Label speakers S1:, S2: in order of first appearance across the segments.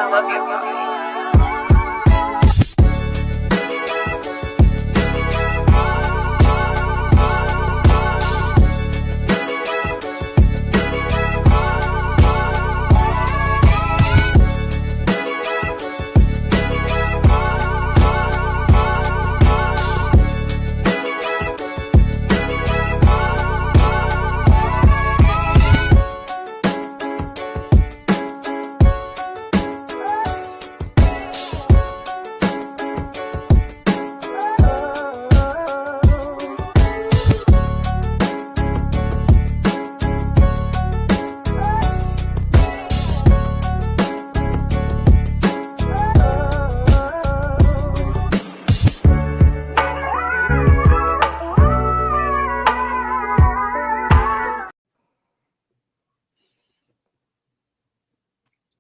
S1: I love you.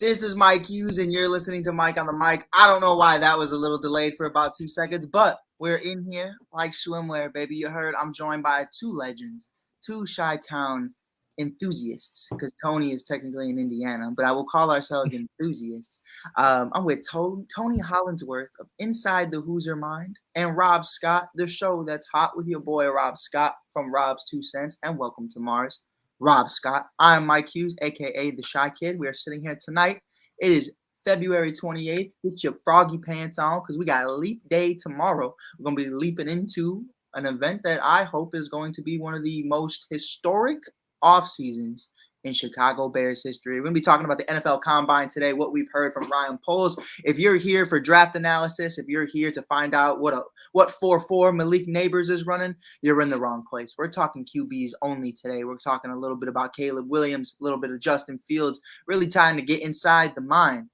S2: This is Mike Hughes, and you're listening to Mike on the Mic. I don't know why that was a little delayed for about 2 seconds, but we're in here like swimwear, baby. You heard I'm joined by two legends, two Chi-Town enthusiasts, because Tony is technically in Indiana, but I will call ourselves enthusiasts. I'm with Tony Hollandsworth of Inside the Hoosier Mind and Rob Scott, the show that's hot with your boy Rob Scott from Rob's 2 Cents, and welcome to Mars. Rob Scott. I'm Mike Hughes, a.k.a. The Shy Kid. We are sitting here tonight. It is February 28th. Get your froggy pants on because we got a leap day tomorrow. We're going to be leaping into an event that I hope is going to be one of the most historic off seasons in Chicago Bears history. We're going to be talking about the NFL Combine today, what we've heard from Ryan Poles. If you're here for draft analysis, if you're here to find out what 4-4 Malik Neighbors is running, you're in the wrong place. We're talking QBs only today. We're talking a little bit about Caleb Williams, a little bit of Justin Fields, really trying to get inside the mind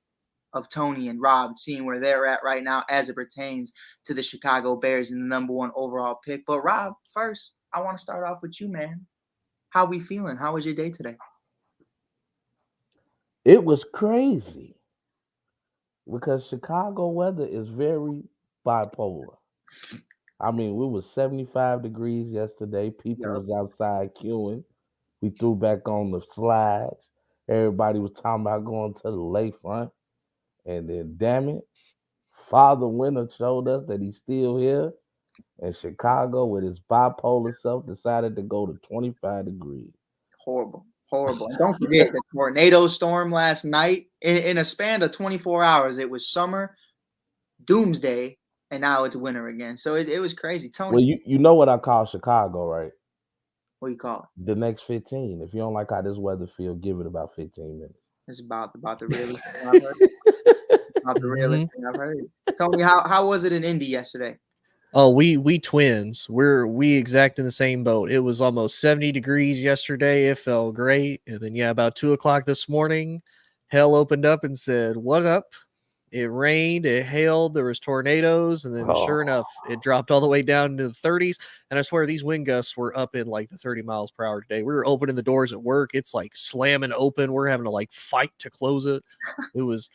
S2: of Tony and Rob, seeing where they're at right now as it pertains to the Chicago Bears and the #1 overall pick. But Rob, first, I want to start off with you, man. How we feeling? How was your day today?
S3: It was crazy because Chicago weather is very bipolar. I mean, we was 75 degrees yesterday. People
S2: Yep.
S3: was outside queuing. We threw back on the slides. Everybody was talking about going to the lakefront. And then, damn it, Father Winter showed us that he's still here. And Chicago, with its bipolar self, decided to go to 25 degrees.
S2: Horrible. And don't forget the tornado storm last night. In a span of 24 hours, it was summer, doomsday, and now it's winter again. So it was crazy. Tony,
S3: Well, you know what I call Chicago, right?
S2: what do you call it?
S3: The next 15. If you don't like how this weather feels, give it about 15 minutes.
S2: It's about the realest thing I've heard. About the realest thing I've heard. Tony, how was it in Indy yesterday?
S4: Oh, we twins. We exact in the same boat. It was almost 70 degrees yesterday. It felt great. And then about 2:00 this morning, hell opened up and said, "What up?" It rained, it hailed, there was tornadoes, and then sure enough, it dropped all the way down into the 30s. And I swear these wind gusts were up in like the 30 miles per hour today. We were opening the doors at work. It's like slamming open. We're having to like fight to close it. It was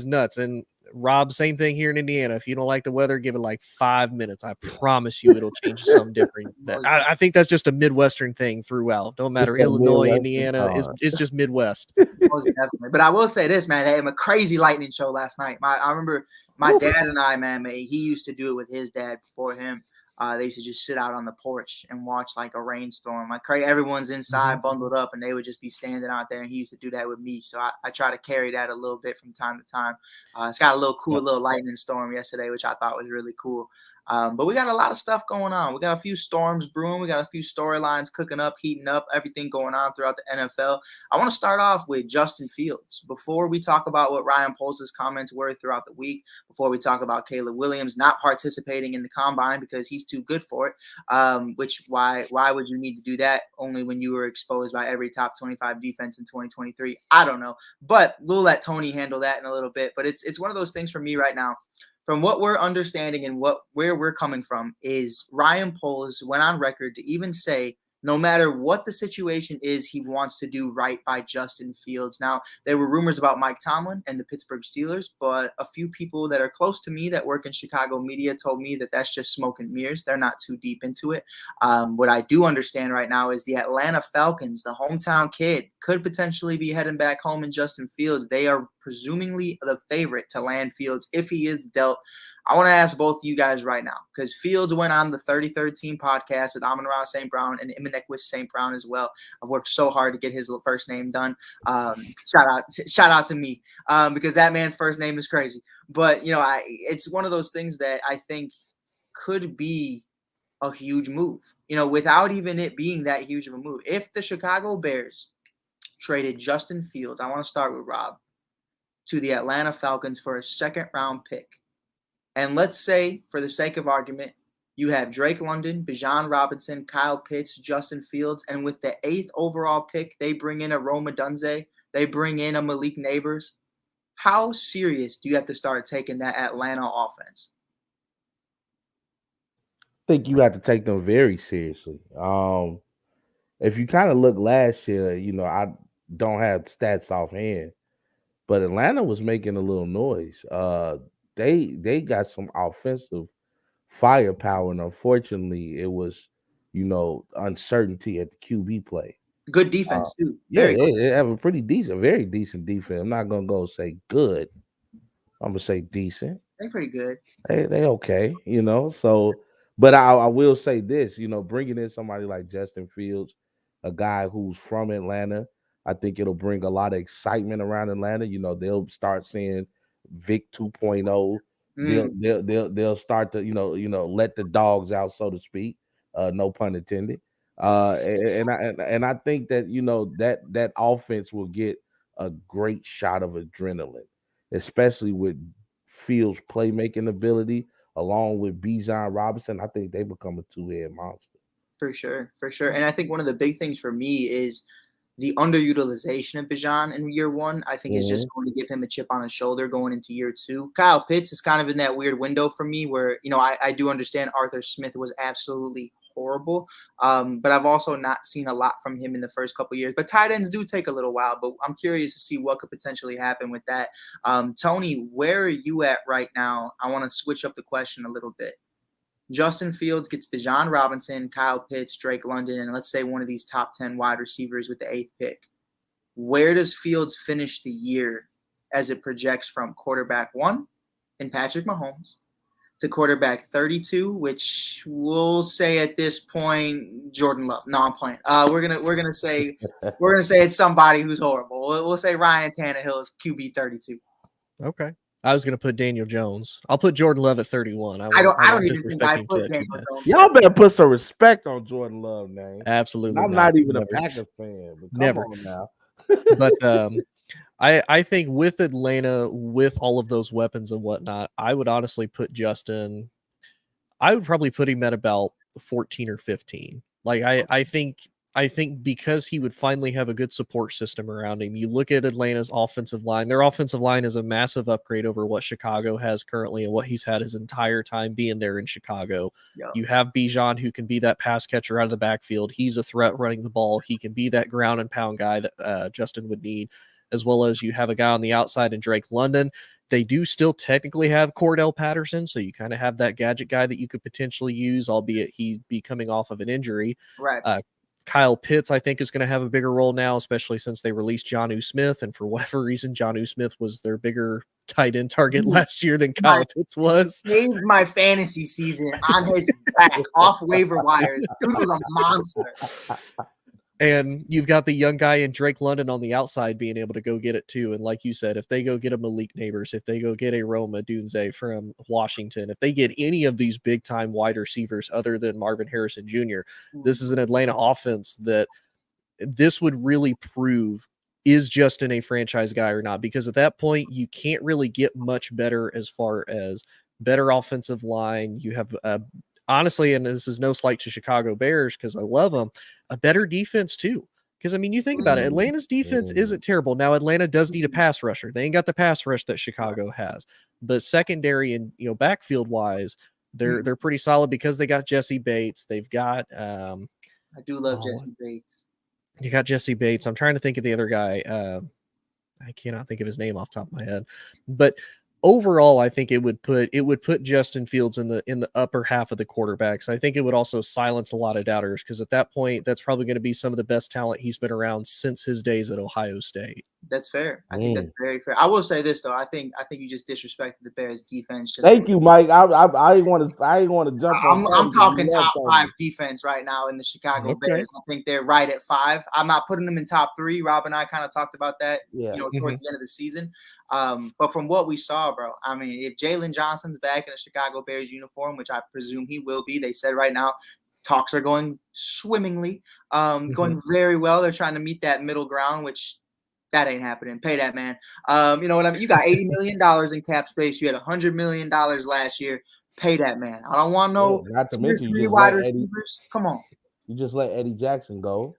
S4: nuts. And Rob, same thing here in Indiana. If you don't like the weather, give it like 5 minutes. I promise you it'll change to something different. I think that's just a Midwestern thing throughout. Don't matter. Illinois, Indiana, it's just Midwest.
S2: Most definitely. But I will say this, man. They had a crazy lightning show last night. I remember my dad and I, man, he used to do it with his dad before him. They used to just sit out on the porch and watch like a rainstorm. Like everyone's inside bundled up, and they would just be standing out there. And he used to do that with me. So I try to carry that a little bit from time to time. It's got a little cool little lightning storm yesterday, which I thought was really cool. But we got a lot of stuff going on. We got a few storms brewing. We got a few storylines cooking up, heating up, everything going on throughout the NFL. I want to start off with Justin Fields. Before we talk about what Ryan Poles' comments were throughout the week, before we talk about Caleb Williams not participating in the Combine because he's too good for it, why would you need to do that only when you were exposed by every top 25 defense in 2023? I don't know. But we'll let Tony handle that in a little bit. But it's one of those things for me right now. From what we're understanding and where we're coming from is Ryan Poles went on record to even say No matter what the situation is, he wants to do right by Justin Fields. Now, there were rumors about Mike Tomlin and the Pittsburgh Steelers, but a few people that are close to me that work in Chicago media told me that that's just smoke and mirrors. They're not too deep into it. What I do understand right now is the Atlanta Falcons, the hometown kid, could potentially be heading back home in Justin Fields. They are presumably the favorite to land Fields if he is dealt. I want to ask both of you guys right now, because Fields went on the 33rd Team podcast with Amon-Ra St. Brown and Imenekwa St. Brown as well. I've worked so hard to get his first name done. Shout out to me, because that man's first name is crazy. But, it's one of those things that I think could be a huge move, without even it being that huge of a move. If the Chicago Bears traded Justin Fields, I want to start with Rob, to the Atlanta Falcons for a second-round pick. And let's say, for the sake of argument, you have Drake London, Bijan Robinson, Kyle Pitts, Justin Fields, and with the 8th overall pick, they bring in a Rome Odunze, they bring in a Malik Neighbors. How serious do you have to start taking that Atlanta offense?
S3: I think you have to take them very seriously. If you kind of look last year, I don't have stats offhand, but Atlanta was making a little noise. They got some offensive firepower, and unfortunately, it was uncertainty at the QB play.
S2: Good defense too.
S3: Yeah, they have a very decent defense. I'm not gonna go say good. I'm gonna say decent.
S2: They're pretty good.
S3: They okay, So, but I will say this, bringing in somebody like Justin Fields, a guy who's from Atlanta, I think it'll bring a lot of excitement around Atlanta. They'll start seeing Vic 2.0. They'll start to let the dogs out, so to speak. No pun intended. And I think that that offense will get a great shot of adrenaline, especially with Fields' playmaking ability, along with Bijan Robinson. I think they become a two-head monster.
S2: For sure. And I think one of the big things for me is the underutilization of Bijan in year one. I think is just going to give him a chip on his shoulder going into year two. Kyle Pitts is kind of in that weird window for me where, I do understand Arthur Smith was absolutely horrible. But I've also not seen a lot from him in the first couple of years. But tight ends do take a little while, but I'm curious to see what could potentially happen with that. Tony, where are you at right now? I want to switch up the question a little bit. Justin Fields gets Bijan Robinson, Kyle Pitts, Drake London, and let's say one of these top 10 wide receivers with the 8th pick. Where does Fields finish the year as it projects from quarterback 1 in Patrick Mahomes to quarterback 32, which we'll say at this point Jordan Love. No, I'm playing. We're gonna say it's somebody who's horrible. We'll say Ryan Tannehill is QB 32.
S4: Okay. I was going to put Daniel Jones. I'll put Jordan Love at 31.
S2: I don't even think I put Daniel Jones.
S3: Y'all better put some respect on Jordan Love name.
S4: Absolutely.
S3: I'm not even a Packers fan. But
S4: Never.
S3: On now.
S4: But I think with Atlanta, with all of those weapons and whatnot, I would honestly put Justin. I would probably put him at about 14 or 15. Like I think because he would finally have a good support system around him. You look at Atlanta's offensive line. Their offensive line is a massive upgrade over what Chicago has currently and what he's had his entire time being there in Chicago. Yeah. You have Bijan, who can be that pass catcher out of the backfield. He's a threat running the ball. He can be that ground and pound guy that Justin would need, as well as you have a guy on the outside in Drake London. They do still technically have Cordell Patterson, so you kind of have that gadget guy that you could potentially use, albeit he'd be coming off of an injury.
S2: Right.
S4: Kyle Pitts, I think, is going to have a bigger role now, especially since they released Jonnu Smith. And for whatever reason, Jonnu Smith was their bigger tight end target last year than Kyle Pitts was.
S2: Saved my fantasy season on his back off waiver wires. Dude was a monster.
S4: And you've got the young guy in Drake London on the outside being able to go get it too. And like you said, if they go get a Malik Neighbors, if they go get a Rome Odunze from Washington, if they get any of these big time wide receivers other than Marvin Harrison Jr., this is an Atlanta offense that this would really prove is Justin a franchise guy or not, because at that point you can't really get much better as far as better offensive line. You have honestly, and this is no slight to Chicago Bears because I love them, a better defense too. Because, I mean, you think about it, Atlanta's defense isn't terrible. Now, Atlanta does need a pass rusher. They ain't got the pass rush that Chicago has. But secondary and, backfield-wise, they're pretty solid because they got Jesse Bates. They've got
S2: I do love
S4: Oh,
S2: Jesse Bates.
S4: you got Jesse Bates. I'm trying to think of the other guy. I cannot think of his name off the top of my head, but overall, I think it would put Justin Fields in the upper half of the quarterbacks. I think it would also silence a lot of doubters because at that point, that's probably going to be some of the best talent he's been around since his days at Ohio State.
S2: That's fair. I think that's very fair. I will say this though. I think you just disrespected the Bears defense. Just
S3: Thank you, Mike. I ain't want to jump on.
S2: I'm talking
S3: you
S2: top
S3: love
S2: 5
S3: Tony.
S2: defense right now in the Chicago
S4: Okay.
S2: Bears. I think they're right at 5. I'm not putting them in top 3. Rob and I kind of talked about that,
S3: Yeah.
S2: towards the end of the season. But from what we saw, bro, I mean, if Jalen Johnson's back in a Chicago Bears uniform, which I presume he will be, they said right now talks are going swimmingly, going very well. They're trying to meet that middle ground, which that ain't happening. Pay that man. You know what I mean? You got $80 million in cap space. You had $100 million last year. Pay that man. I don't want no
S3: Not to
S2: 2 or
S3: mention
S2: 3
S3: you just
S2: wide
S3: let Eddie.
S2: receivers. Come on.
S3: You just let Eddie Jackson go.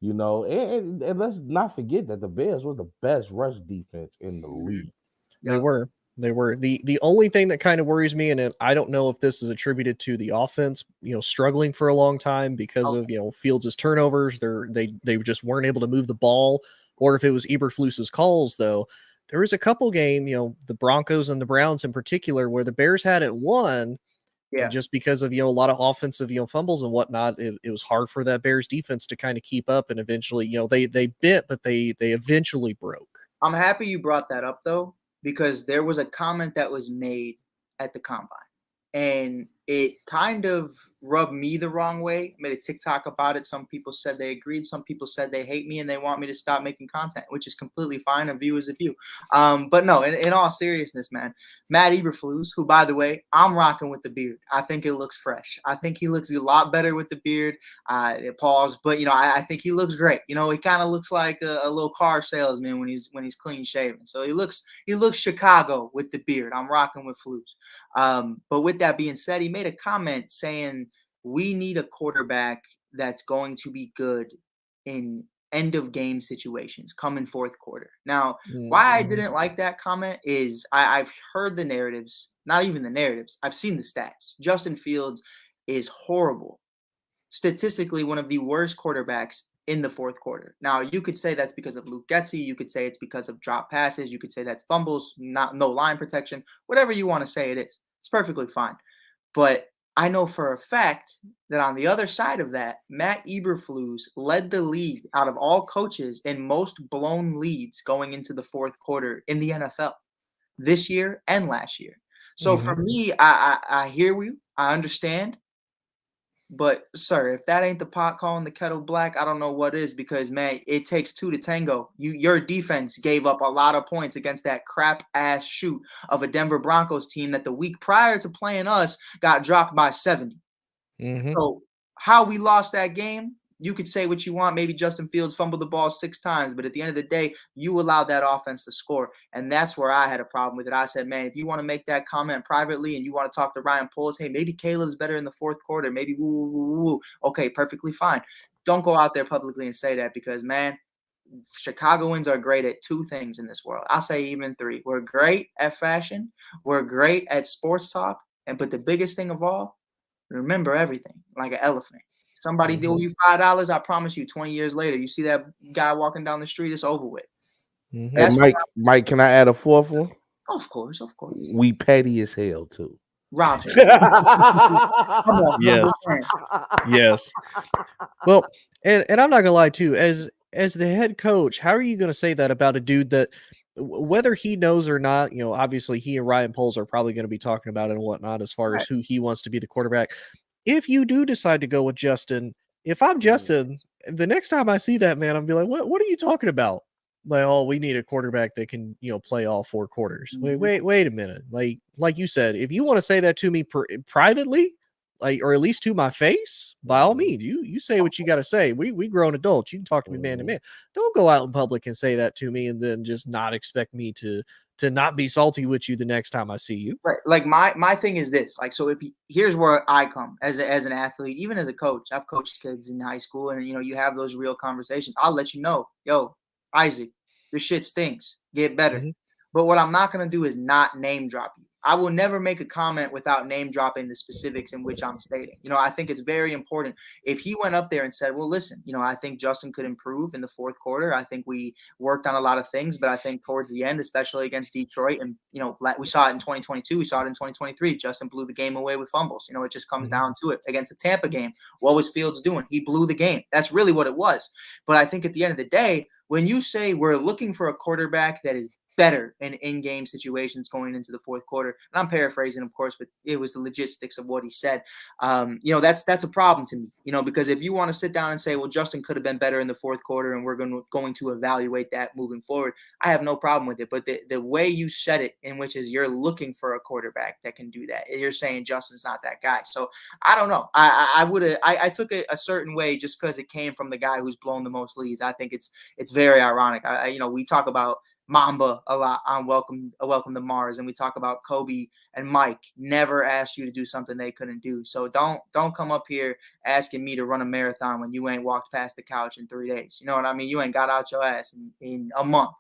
S3: And let's not forget that the Bears were the best rush defense in the league.
S4: They were. The only thing that kind of worries me, and I don't know if this is attributed to the offense, struggling for a long time because of Fields' turnovers. They just weren't able to move the ball, or if it was Eberflus's calls. Though there was a couple game, the Broncos and the Browns in particular, where the Bears had it won.
S2: Yeah.
S4: And just because of a lot of offensive fumbles and whatnot, it was hard for that Bears defense to kind of keep up. And eventually, they bit, but they eventually broke.
S2: I'm happy you brought that up though, because there was a comment that was made at the combine, and it kind of rubbed me the wrong way. I made a TikTok about it. Some people said they agreed. Some people said they hate me and they want me to stop making content, which is completely fine. A view is a view. But no, in all seriousness, man, Matt Eberflus, who, by the way, I'm rocking with the beard. I think it looks fresh. I think he looks a lot better with the beard. Pause. But, I think he looks great. He kind of looks like a little car salesman when he's clean shaven. So he looks Chicago with the beard. I'm rocking with Flus. But with that being said, he made a comment saying we need a quarterback that's going to be good in end of game situations, come in fourth quarter. Now, why I didn't like that comment is I've heard the narratives, not even the narratives. I've seen the stats. Justin Fields is horrible. Statistically, one of the worst quarterbacks in the fourth quarter. Now, you could say that's because of Luke Getsy. You could say it's because of drop passes. You could say that's fumbles, no line protection. Whatever you want to say it is. It's perfectly fine. But I know for a fact that on the other side of that, Matt Eberflus led the league out of all coaches in most blown leads going into the fourth quarter in the NFL this year and last year. So for me, I hear you. I understand. But, sir, if that ain't the pot calling the kettle black, I don't know what is, because, man, it takes 2 to tango. Your defense gave up a lot of points against that crap-ass shoot of a Denver Broncos team that the week prior to playing us got dropped by 70. So how we lost that game, you could say what you want. Maybe Justin Fields fumbled the ball 6 times, but at the end of the day, you allowed that offense to score, and that's where I had a problem with it. I said, man, if you want to make that comment privately and you want to talk to Ryan Poles, hey, maybe Caleb's better in the fourth quarter, maybe woo. Okay, perfectly fine. Don't go out there publicly and say that because, man, Chicagoans are great at 2 things in this world. I'll say even 3. We're great at fashion. We're great at sports talk. But the biggest thing of all, remember everything like an elephant. Somebody deal you $5, I promise you, 20 years later, you see that guy walking down the street, it's over with.
S3: Hey, Mike, can I add a 4th one?
S2: Of course.
S3: We petty as hell too.
S2: Rob. Come on.
S4: Yes. Well, and I'm not gonna lie too, as the head coach, how are you gonna say that about a dude that whether he knows or not, obviously he and Ryan Poles are probably going to be talking about it and whatnot as far as who he wants to be the quarterback. If you do decide to go with Justin, if I'm Justin, the next time I see that man, I'll be like, what are you talking about? Like, oh, we need a quarterback that can, play all 4 quarters. Wait a minute. Like you said, if you want to say that to me privately, or at least to my face, by all means, you say what you got to say. We grown adults. You can talk to me man to man. Don't go out in public and say that to me and then just not expect me to not be salty with you the next time I see you.
S2: Right. Like my thing is this. Like, so here's where I come as an athlete, even as a coach. I've coached kids in high school, and you have those real conversations. I'll let you know, yo, Isaac, your shit stinks. Get better. But what I'm not gonna do is not name drop you. I will never make a comment without name dropping the specifics in which I'm stating. I think it's very important. If he went up there and said, well, listen, I think Justin could improve in the fourth quarter. I think we worked on a lot of things, but I think towards the end, especially against Detroit, and, we saw it in 2022, we saw it in 2023, Justin blew the game away with fumbles. It just comes down to it. Against the Tampa game, what was Fields doing? He blew the game. That's really what it was. But I think at the end of the day, when you say we're looking for a quarterback that is better in-game situations going into the fourth quarter, and I'm paraphrasing, of course, but it was the logistics of what he said. That's a problem to me, because if you want to sit down and say, well, Justin could have been better in the fourth quarter and we're going to evaluate that moving forward, I have no problem with it. But the way you said it, in which is you're looking for a quarterback that can do that, you're saying Justin's not that guy. So I don't know. I took it a certain way just because it came from the guy who's blown the most leads. I think it's very ironic. We talk about Mamba a lot on Welcome to Mars, and we talk about Kobe and Mike never asked you to do something they couldn't do. So don't come up here asking me to run a marathon when you ain't walked past the couch in 3 days. You know what I mean? You ain't got out your ass in a month.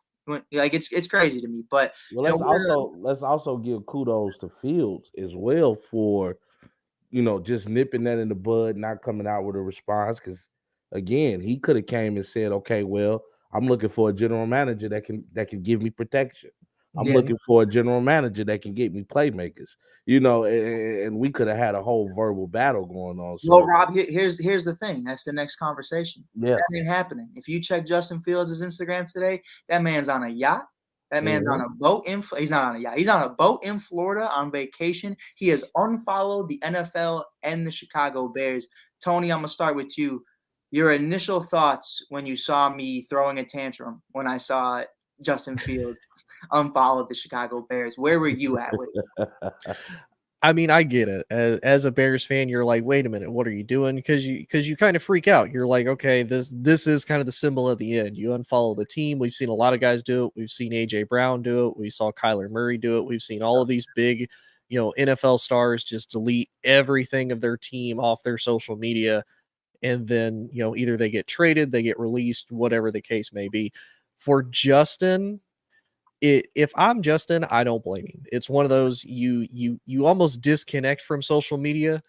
S2: Like it's crazy to me. But
S3: let's also give kudos to Fields as well for just nipping that in the bud, not coming out with a response. Because again, he could have came and said, okay, well, I'm looking for a general manager that can give me protection. I'm looking for a general manager that can get me playmakers. And we could have had a whole verbal battle going on. So,
S2: well, Rob, here's the thing. That's the next conversation.
S3: Yeah.
S2: That ain't happening. If you check Justin Fields' Instagram today, that man's on a yacht. That man's on a boat he's not on a yacht. He's on a boat in Florida on vacation. He has unfollowed the NFL and the Chicago Bears. Tony, I'm going to start with you. Your initial thoughts when you saw me throwing a tantrum when I saw Justin Fields unfollowed the Chicago Bears. Where were you at with it?
S4: I mean, I get it. As a Bears fan, you're like, wait a minute, what are you doing? Because you kind of freak out. You're like, okay, this is kind of the symbol of the end. You unfollow the team. We've seen a lot of guys do it. We've seen AJ Brown do it. We saw Kyler Murray do it. We've seen all of these big, NFL stars just delete everything of their team off their social media. And then, either they get traded, they get released, whatever the case may be. For Justin, if I'm Justin, I don't blame him. It's one of those you almost disconnect from social media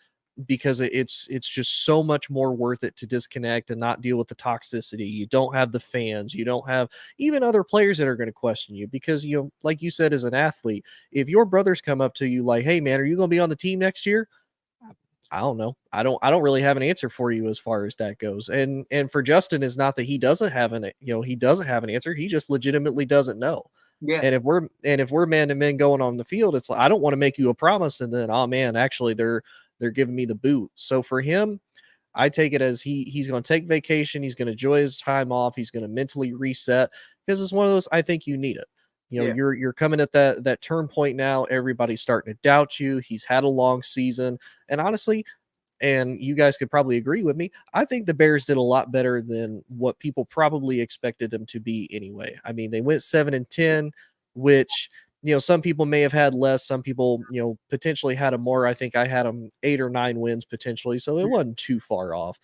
S4: because it's just so much more worth it to disconnect and not deal with the toxicity. You don't have the fans, you don't have even other players that are going to question you because like you said, as an athlete, if your brothers come up to you like, hey man, are you going to be on the team next year? I don't know. I don't really have an answer for you as far as that goes. And for Justin, is not that he doesn't have an answer. He just legitimately doesn't know.
S2: Yeah.
S4: And if we're man to man going on the field, it's like, I don't want to make you a promise and then, oh man, actually they're giving me the boot. So for him, I take it as he's going to take vacation. He's going to enjoy his time off. He's going to mentally reset because it's one of those, I think you need it. You're coming at that turn point now. Everybody's starting to doubt you. He's had a long season. And honestly, and you guys could probably agree with me, I think the Bears did a lot better than what people probably expected them to be anyway. I mean, they went 7-10, which, some people may have had less. Some people, potentially had a more. I think I had them 8 or 9 wins potentially. So it wasn't too far off.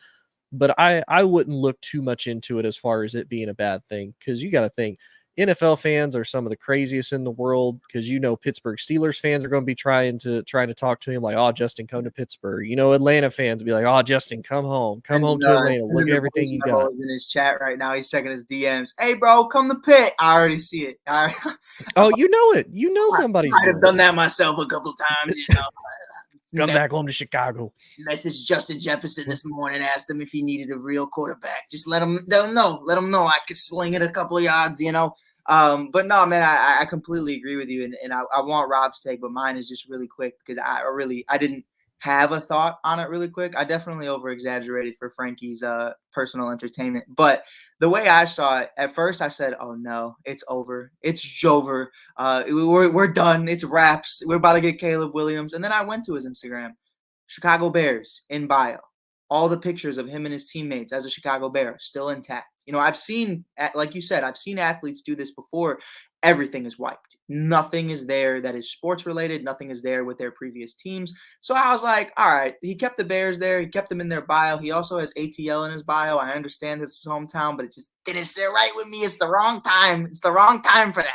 S4: But I wouldn't look too much into it as far as it being a bad thing because you got to think, NFL fans are some of the craziest in the world because Pittsburgh Steelers fans are going to be trying to talk to him like, oh, Justin, come to Pittsburgh. Atlanta fans be like, oh, Justin, come home to Atlanta. Look at everything you got.
S2: Is in his chat right now. He's checking his DMs. Hey, bro, come to Pitt. I already see it.
S4: Oh, you know it. Somebody's.
S2: I have done that myself a couple times.
S4: Come back home to Chicago.
S2: Message Justin Jefferson this morning. Asked him if he needed a real quarterback. Just let him know. Let him know I could sling it a couple of yards. But no, man, I completely agree with you, and I want Rob's take, but mine is just really quick because I didn't have a thought on it really quick. I definitely over-exaggerated for Frankie's personal entertainment. But the way I saw it, at first I said, oh, no, it's over. It's Jover. We're done. It's wraps. We're about to get Caleb Williams. And then I went to his Instagram, Chicago Bears in bio. All the pictures of him and his teammates as a Chicago Bear still intact. I've seen, like you said, I've seen athletes do this before. Everything is wiped. Nothing is there that is sports related. Nothing is there with their previous teams. So I was like, all right, he kept the Bears there. He kept them in their bio. He also has ATL in his bio. I understand this is his hometown, but it just didn't sit right with me. It's the wrong time. It's the wrong time for that.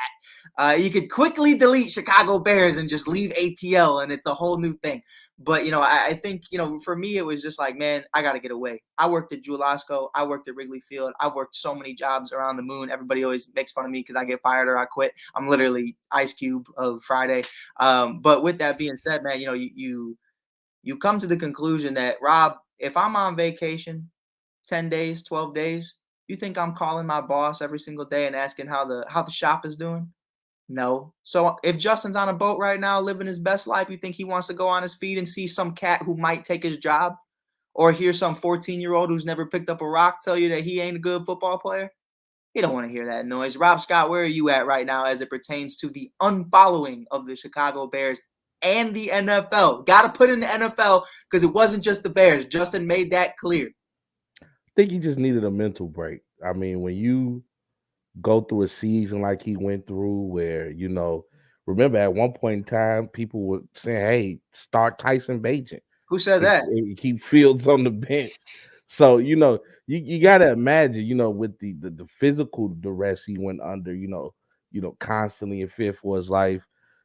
S2: You could quickly delete Chicago Bears and just leave ATL, and it's a whole new thing. But, I think, for me, it was just like, man, I got to get away. I worked at Julasco. I worked at Wrigley Field. I've worked so many jobs around the moon. Everybody always makes fun of me because I get fired or I quit. I'm literally Ice Cube of Friday. But with that being said, man, you come to the conclusion that, Rob, if I'm on vacation 10 days, 12 days, you think I'm calling my boss every single day and asking how the shop is doing? No. So if Justin's on a boat right now living his best life, you think he wants to go on his feet and see some cat who might take his job, or hear some 14-year-old who's never picked up a rock tell you that he ain't a good football player? He don't want to hear that noise. Rob Scott, where are you at right now as it pertains to the unfollowing of the Chicago Bears and the NFL? Got to put in the NFL because it wasn't just the Bears. Justin made that clear.
S3: I think he just needed a mental break. I mean, when you go through a season like he went through, where remember at one point in time, people were saying, "Hey, start Tyson Bagent.
S2: Who said that?
S3: Keep Fields on the bench." So you got to imagine, with the physical duress he went under, constantly in fear for his life,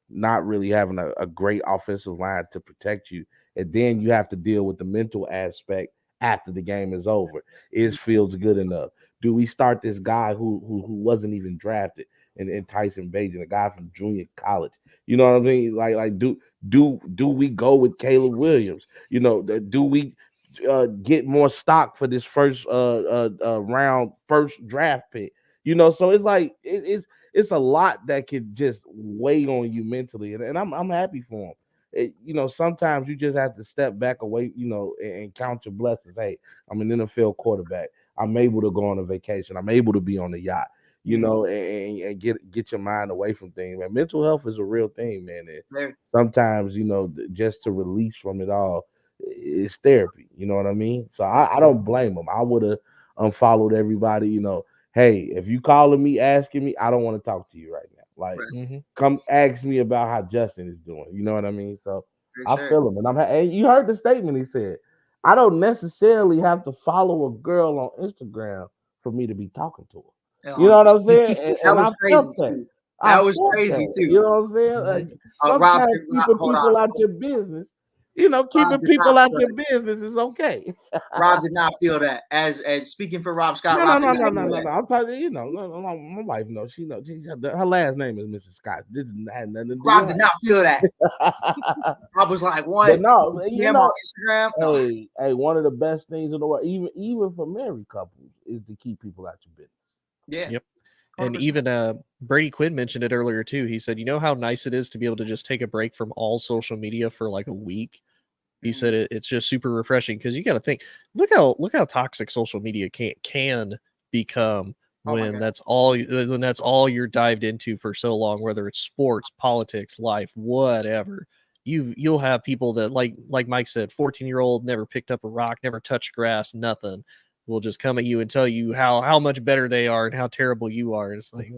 S3: not really having a great offensive line to protect you, and then you have to deal with the mental aspect after the game is over. Is Fields good enough? Do we start this guy who wasn't even drafted in Tyson Bagent, a guy from junior college? You know what I mean? Like do we go with Caleb Williams? Do we get more stock for this first round first draft pick? So it's like it's a lot that could just weigh on you mentally, and I'm happy for him. Sometimes you just have to step back away, and count your blessings. Hey, I'm an NFL quarterback. I'm able to go on a vacation. I'm able to be on the yacht, and get your mind away from things. Man, mental health is a real thing, man. And sometimes, just to release from it all is therapy. You know what I mean? So I don't blame him. I would have unfollowed everybody. Hey, if you calling me asking me, I don't want to talk to you right now. Like, come ask me about how Justin is doing. You know what I mean? So I feel him, and you heard the statement he said. I don't necessarily have to follow a girl on Instagram for me to be talking to her. You know what I'm saying?
S2: That was crazy too. That was crazy too.
S3: You know what I'm saying? Sometimes keeping people out your business, keeping people out your business is okay.
S2: Rob did not feel that. As speaking for Rob Scott.
S3: No.
S2: Rob
S3: I'm telling you, my wife knows. She knows. Her last name is Mrs. Scott. This had nothing to do.
S2: Rob did not feel that. Rob was like, "What?"
S3: But no,
S2: on Instagram.
S3: Hey, one of the best things in the world, even for married couples, is to keep people out your business.
S2: Yeah.
S4: Yep. 100%. And even Brady Quinn mentioned it earlier too. He said, how nice it is to be able to just take a break from all social media for like a week. He said it's just super refreshing because you got to think, look how toxic social media can become when that's all you're dived into for so long, whether it's sports, politics, life, whatever. You'll have people that like Mike said, 14-year-old, never picked up a rock, never touched grass, nothing, will just come at you and tell you how much better they are and how terrible you are. It's like,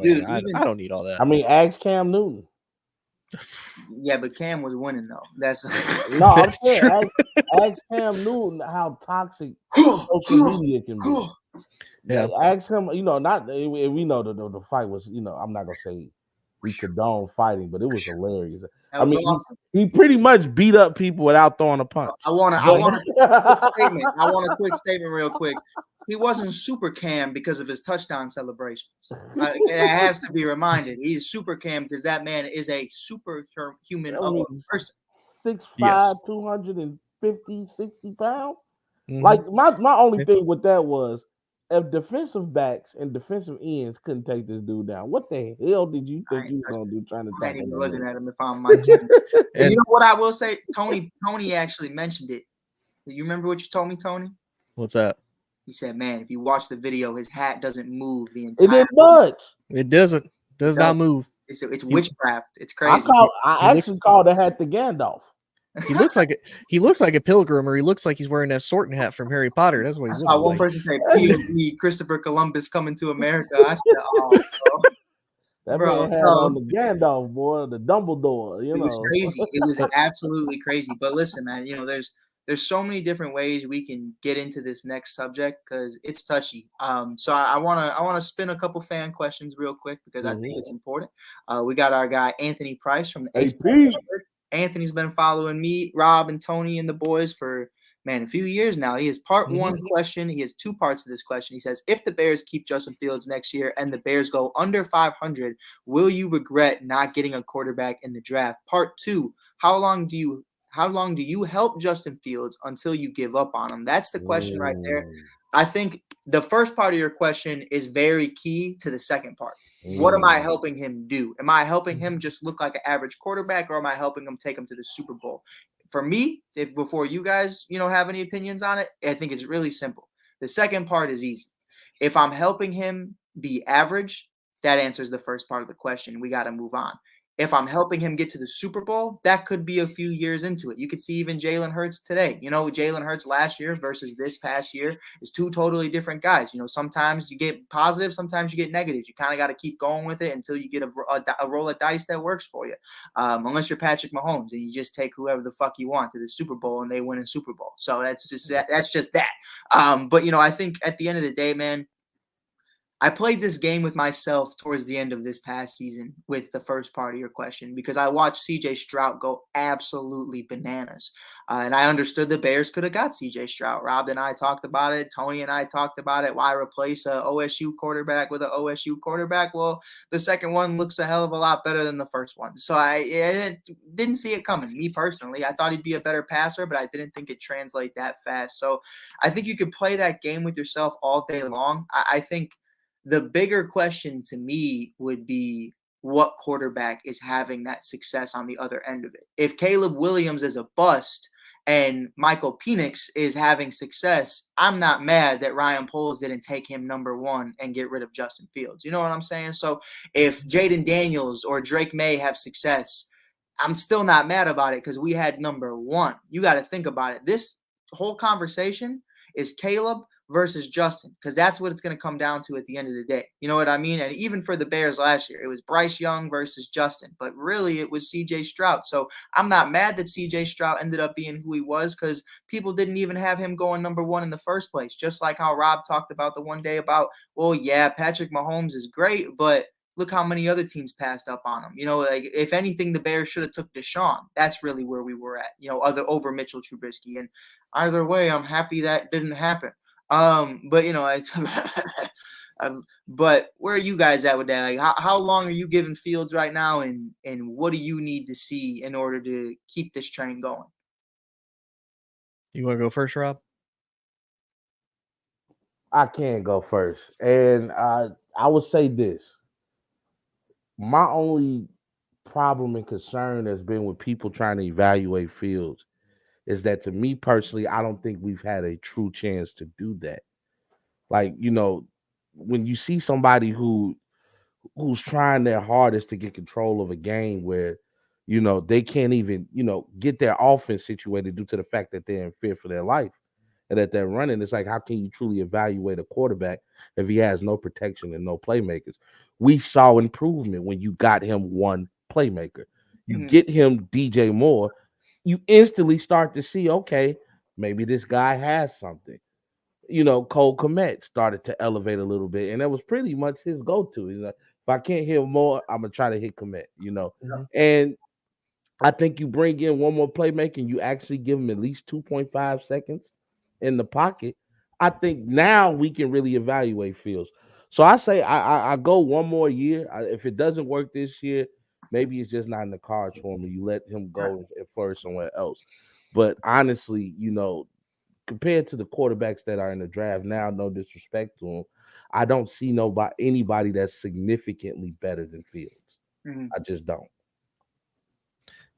S2: dude,
S4: I don't need all that.
S3: I mean, ask Cam Newton.
S2: Yeah, but Cam was winning though. That's
S3: no. I'm saying, ask Cam Newton how toxic social media can be. Yeah, ask him. Not we know the fight was. I'm not gonna say we condone fighting, but it was hilarious.
S2: Awesome.
S3: He pretty much beat up people without throwing a punch.
S2: I want a quick statement. I want a quick statement, real quick. He wasn't super Cam because of his touchdown celebrations. It has to be reminded. He's super Cam because that man is a superhuman person.
S3: 6'5", 250, 60 pounds. Like my only thing with that was, if defensive backs and defensive ends couldn't take this dude down, what the hell did you think you were gonna do trying to
S2: I
S3: tackle
S2: ain't even
S3: him?
S2: looking at him if I'm Mike. And you know what I will say? Tony actually mentioned it. You remember what you told me, Tony?
S4: What's that?
S2: He said, "Man, if you watch the video, his hat doesn't move the entire.
S3: It didn't budge.
S4: It doesn't. Does not move.
S2: It's witchcraft. It's crazy.
S3: I actually called the hat the Gandalf.
S4: He looks like a pilgrim, or he looks like he's wearing that sorting hat from Harry Potter. That's what he's looking like.
S2: One person say, "POV, Christopher Columbus coming to America." I said, "Oh, bro."
S3: That man had on the Gandalf, boy, the Dumbledore.
S2: It was crazy. It was absolutely crazy. But listen, man, there's there's so many different ways we can get into this next subject because it's touchy. So I wanna spin a couple fan questions real quick because I think it's important. We got our guy Anthony Price from the
S3: Hey,
S2: Ace.
S3: Pete.
S2: Anthony's been following me, Rob, and Tony and the boys for man a few years now. He has part one question. He has two parts of this question. He says, if the Bears keep Justin Fields next year and the Bears go under 500, will you regret not getting a quarterback in the draft? Part two, how long do you help Justin Fields until you give up on him? That's the question right there. I think the first part of your question is very key to the second part. What am I helping him do? Am I helping him just look like an average quarterback, or am I helping him take him to the Super Bowl? For me, if before you guys, have any opinions on it, I think it's really simple. The second part is easy. If I'm helping him be average, that answers the first part of the question. We got to move on. If I'm helping him get to the Super Bowl, that could be a few years into it. You could see even Jalen Hurts today. Jalen Hurts last year versus this past year is two totally different guys. Sometimes you get positive, sometimes you get negatives. You kind of got to keep going with it until you get a roll of dice that works for you. Unless you're Patrick Mahomes and you just take whoever the fuck you want to the Super Bowl and they win a Super Bowl. So that's just that. But I think at the end of the day, man, I played this game with myself towards the end of this past season with the first part of your question because I watched C.J. Stroud go absolutely bananas. And I understood the Bears could have got C.J. Stroud. Rob and I talked about it. Tony and I talked about it. Why replace a OSU quarterback with an OSU quarterback? Well, the second one looks a hell of a lot better than the first one. So I didn't see it coming. Me personally, I thought he'd be a better passer, but I didn't think it'd translate that fast. So I think you could play that game with yourself all day long. I think the bigger question to me would be what quarterback is having that success on the other end of it. If Caleb Williams is a bust and Michael Penix is having success, I'm not mad that Ryan Poles didn't take him number one and get rid of Justin Fields. You know what I'm saying? So if Jaden Daniels or Drake May have success, I'm still not mad about it because we had number one. You got to think about it. This whole conversation is Caleb versus Justin, because that's what it's going to come down to at the end of the day. You know what I mean? And even for the Bears last year, it was Bryce Young versus Justin, but really it was C.J. Stroud. So I'm not mad that C.J. Stroud ended up being who he was because people didn't even have him going number one in the first place. Just like how Rob talked about the one day about, well, yeah, Patrick Mahomes is great, but look how many other teams passed up on him. Like if anything, the Bears should have took Deshaun. That's really where we were at, over Mitchell Trubisky. And either way, I'm happy that didn't happen. But but where are you guys at with that? Like, how long are you giving Fields right now, and what do you need to see in order to keep this train going?
S4: You want to go first, Rob?
S3: I can go first, and I would say this: my only problem and concern has been with people trying to evaluate Fields is that, to me personally, I don't think we've had a true chance to do that. Like, when you see somebody who's trying their hardest to get control of a game where, they can't even, get their offense situated due to the fact that they're in fear for their life and that they're running, it's like, how can you truly evaluate a quarterback if he has no protection and no playmakers? We saw improvement when you got him one playmaker. You get him DJ Moore, you instantly start to see, okay, maybe this guy has something. Cole Kmet started to elevate a little bit, and that was pretty much his go-to. If I can't hit more, I'm gonna try to hit Kmet. And I think you bring in one more playmaker and you actually give him at least 2.5 seconds in the pocket. I think now we can really evaluate Fields. So I say I go one more year. If it doesn't work this year, maybe it's just not in the cards for him, and you let him go and flourish somewhere else. But honestly, compared to the quarterbacks that are in the draft now, no disrespect to them, I don't see anybody that's significantly better than Fields. I just don't.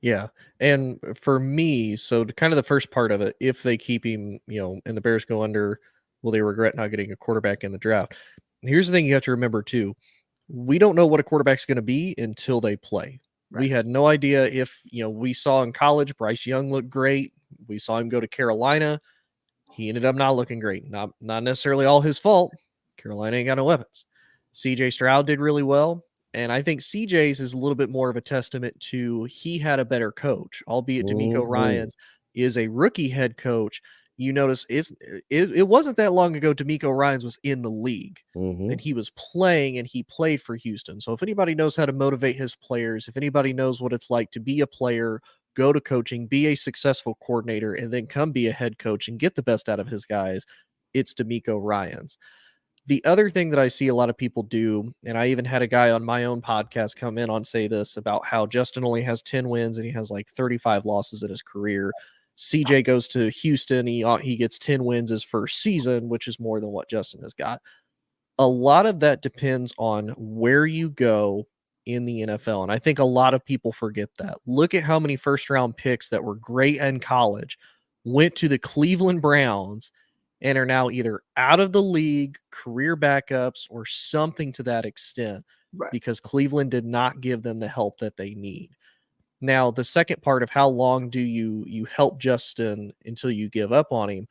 S4: Yeah. And for me, so kind of the first part of it, if they keep him, and the Bears go under, will they regret not getting a quarterback in the draft? Here's the thing you have to remember too. We don't know what a quarterback's going to be until they play. Right. We had no idea if, we saw in college, Bryce Young looked great. We saw him go to Carolina. He ended up not looking great. Not necessarily all his fault. Carolina ain't got no weapons. C.J. Stroud did really well. And I think CJ's is a little bit more of a testament to he had a better coach, albeit DeMeco Ryans is a rookie head coach. You notice it wasn't that long ago D'Amico Ryans was in the league
S3: Mm-hmm.
S4: and he was playing and he played for Houston. So if anybody knows how to motivate his players, if anybody knows what it's like to be a player, go to coaching, be a successful coordinator, and then come be a head coach and get the best out of his guys, it's D'Amico Ryans. The other thing that I see a lot of people do, and I even had a guy on my own podcast come in on say this about how Justin only has 10 wins and he has like 35 losses in his career. CJ goes to Houston, he gets 10 wins his first season, which is more than what Justin has got. A lot of that depends on where you go in the NFL. And I think a lot of people forget that. Look at how many first round picks that were great in college went to the Cleveland Browns and are now either out of the league, career backups, or something to that extent
S2: Right.
S4: because Cleveland did not give them the help that they need. Now, the second part of how long do you help Justin until you give up on him?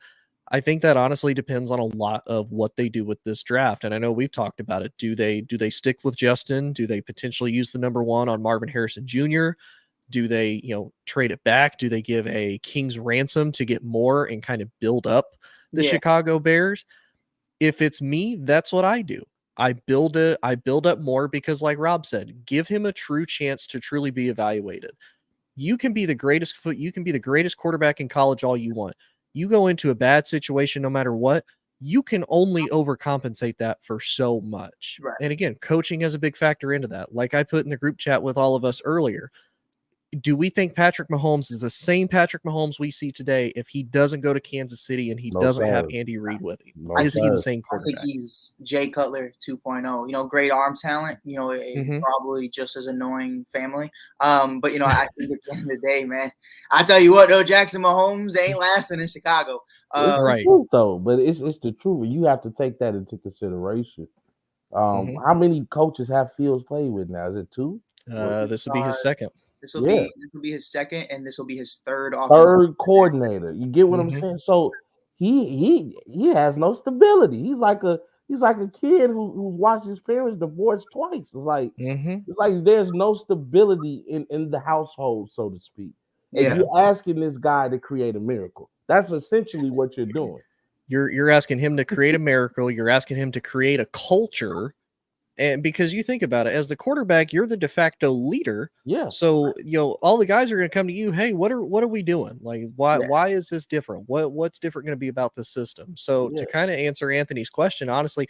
S4: I think that honestly depends on a lot of what they do with this draft. And I know we've talked about it. Do they stick with Justin? Do they potentially use the number 1 on Marvin Harrison Jr.? Do they, trade it back? Do they give a king's ransom to get more and kind of build up the Chicago Bears? If it's me, that's what I do. I build up more because, like Rob said, give him a true chance to truly be evaluated. You can be the greatest quarterback in college all you want. You go into a bad situation no matter what, you can only overcompensate that for so much.
S2: Right.
S4: And again, coaching has a big factor into that. Like I put in the group chat with all of us earlier, do we think Patrick Mahomes is the same Patrick Mahomes we see today if he doesn't go to Kansas City and he doesn't have Andy Reid with him?
S3: No,
S4: is he the
S3: sir.
S4: same
S2: I think
S4: quarterback?
S2: he's Jay Cutler 2.0. Great arm talent. Probably just as annoying family. But I think at the end of the day, man, I tell you what, though, Jackson Mahomes ain't lasting in Chicago.
S3: It's the
S4: Right.
S3: truth, though. But it's the truth. You have to take that into consideration. How many coaches have Fields played with now? Is it 2?
S4: This will be his second.
S2: This will be his second, and this will be his third
S3: coordinator. You get what I'm saying? So he has no stability. He's like a kid who's watched his parents divorce twice. It's like there's no stability in the household, so to speak. And you're asking this guy to create a miracle. That's essentially what you're doing.
S4: You're asking him to create a miracle. You're asking him to create a culture. And because you think about it, as the quarterback, you're the de facto leader.
S3: Yeah.
S4: So all the guys are going to come to you. Hey, what are we doing? Like, why is this different? What's different going to be about this system? So to kind of answer Anthony's question, honestly,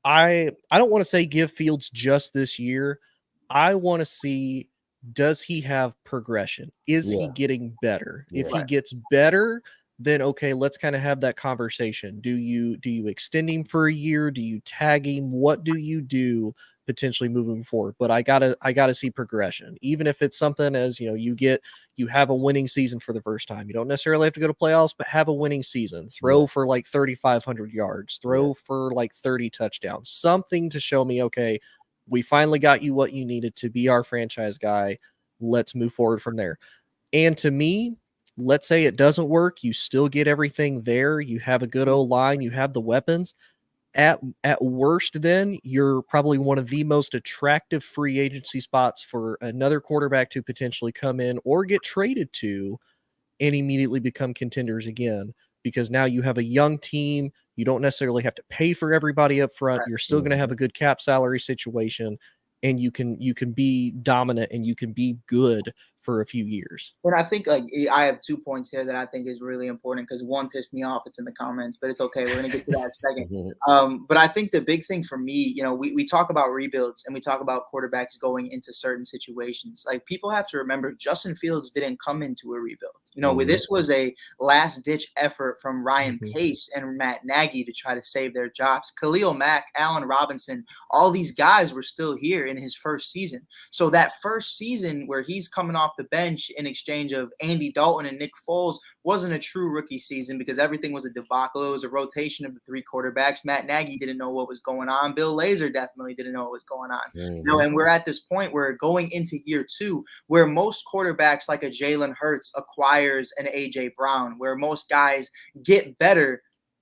S4: I don't want to say give Fields just this year. I want to see, does he have progression? Is he getting better? If he gets better, then okay, let's kind of have that conversation. Do you extend him for a year? Do you tag him? What do you do potentially moving forward? But I gotta see progression. Even if it's something as you have a winning season for the first time. You don't necessarily have to go to playoffs, but have a winning season. Throw for like 3,500 yards. Throw for like 30 touchdowns. Something to show me, okay, we finally got you what you needed to be our franchise guy. Let's move forward from there. And to me, let's say it doesn't work. You still get everything there. You have a good O-line. You have the weapons. At worst, then, you're probably one of the most attractive free agency spots for another quarterback to potentially come in or get traded to and immediately become contenders again. Because now you have a young team. You don't necessarily have to pay for everybody up front. You're still going to have a good cap salary situation. And you can be dominant and you can be good for a few years.
S2: And I think I have 2 points here that I think is really important because one pissed me off. It's in the comments, but it's okay. We're going to get to that in a second. But I think the big thing for me, we talk about rebuilds and we talk about quarterbacks going into certain situations. Like people have to remember Justin Fields didn't come into a rebuild. This was a last ditch effort from Ryan Pace and Matt Nagy to try to save their jobs. Khalil Mack, Allen Robinson, all these guys were still here in his first season. So that first season where he's coming off the bench in exchange of Andy Dalton and Nick Foles wasn't a true rookie season because everything was a debacle. It was a rotation of the 3 quarterbacks. Matt Nagy didn't know what was going on. Bill Lazor definitely didn't know what was going on. And we're at this point where going into year 2, where most quarterbacks like a Jalen Hurts acquires an AJ Brown, where most guys get better,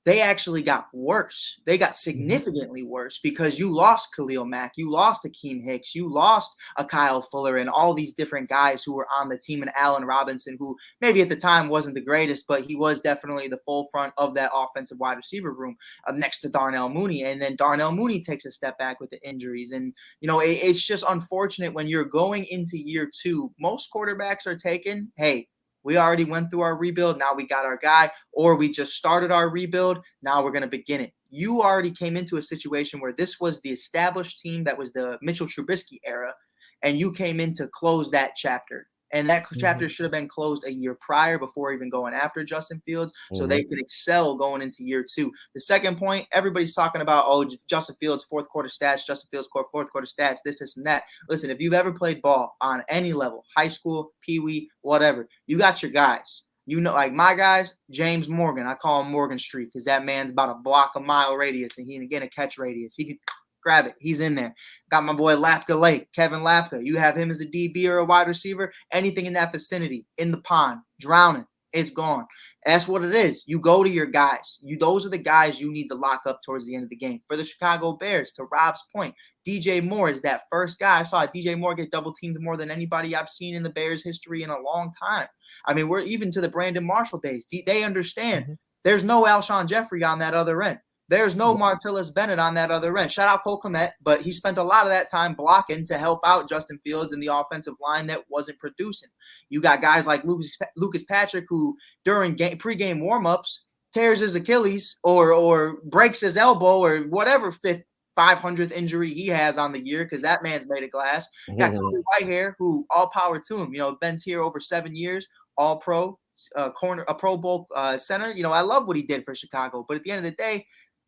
S2: they actually got worse. They got significantly worse because you lost Khalil Mack, you lost Akeem Hicks, you lost a Kyle Fuller, and all these different guys who were on the team, and Allen Robinson, who maybe at the time wasn't the greatest, but he was definitely the full front of that offensive wide receiver room next to Darnell Mooney. And then Darnell Mooney takes a step back with the injuries. And, it's just unfortunate when you're going into year 2. Most quarterbacks are taken, hey, we already went through our rebuild. Now we got our guy, or we just started our rebuild. Now we're going to begin it. You already came into a situation where this was the established team that was the Mitchell Trubisky era, and you came in to close that chapter. And that chapter should have been closed a year prior before even going after Justin Fields so they could excel going into year 2. The second point, everybody's talking about, Justin Fields, fourth quarter stats, fourth quarter stats, this, and that. Listen, if you've ever played ball on any level, high school, peewee, whatever, you got your guys. Like my guys, James Morgan, I call him Morgan Street because that man's about a block a mile radius, and he can get a catch radius. He can grab it. He's in there. Got my boy Lapka Lake, Kevin Lapka. You have him as a DB or a wide receiver, anything in that vicinity, in the pond, drowning, it's gone. That's what it is. You go to your guys. Those are the guys you need to lock up towards the end of the game. For the Chicago Bears, to Rob's point, DJ Moore is that first guy. I saw DJ Moore get double teamed more than anybody I've seen in the Bears history in a long time. I mean, we're even to the Brandon Marshall days. They understand there's no Alshon Jeffrey on that other end. There's no Martellus Bennett on that other end. Shout out Cole Kmet, but he spent a lot of that time blocking to help out Justin Fields in the offensive line that wasn't producing. You got guys like Lucas Patrick who during pregame warmups tears his Achilles or breaks his elbow or whatever 500th injury he has on the year because that man's made of glass. Got Cody Whitehair, who all power to him. Ben's here over 7 years, all pro, a Pro Bowl center. I love what he did for Chicago, but at the end of the day,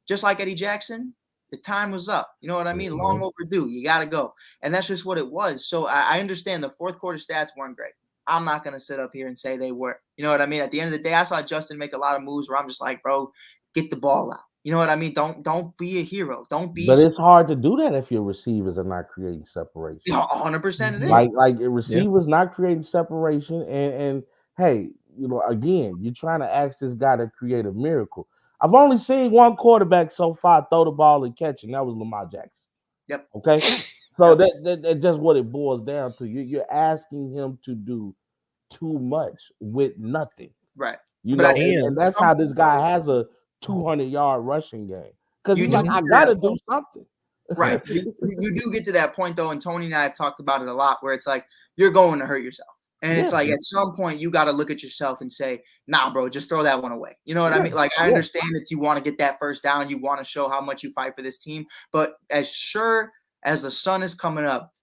S2: just like Eddie Jackson, the time was up. You know what I mean? Long overdue. You got to go. And that's just what it was. So I understand the fourth quarter stats weren't great. I'm not going to sit up here and say they were. You know what I mean? At the end of the day, I saw Justin make a lot of moves where I'm just like, bro, get the ball out. You know what I mean? Don't be a hero. Don't be.
S3: But it's hard to do that if your receivers are not creating separation.
S2: 100% it is.
S3: Like receivers not creating separation. And hey, again, you're trying to ask this guy to create a miracle. I've only seen one quarterback so far throw the ball and catch, and that was Lamar Jackson.
S2: Yep.
S3: Okay. So that's just what it boils down to. You're asking him to do too much with nothing.
S2: Right.
S3: And that's how this guy has a 200-yard rushing game. Because he's like, I got to do something.
S2: Right. You do get to that point, though, and Tony and I have talked about it a lot, where it's like, you're going to hurt yourself. And it's like at some point you got to look at yourself and say, nah, bro, just throw that one away. You know what I mean? Like, I understand that you want to get that first down. You want to show how much you fight for this team. But as sure as the sun is coming up,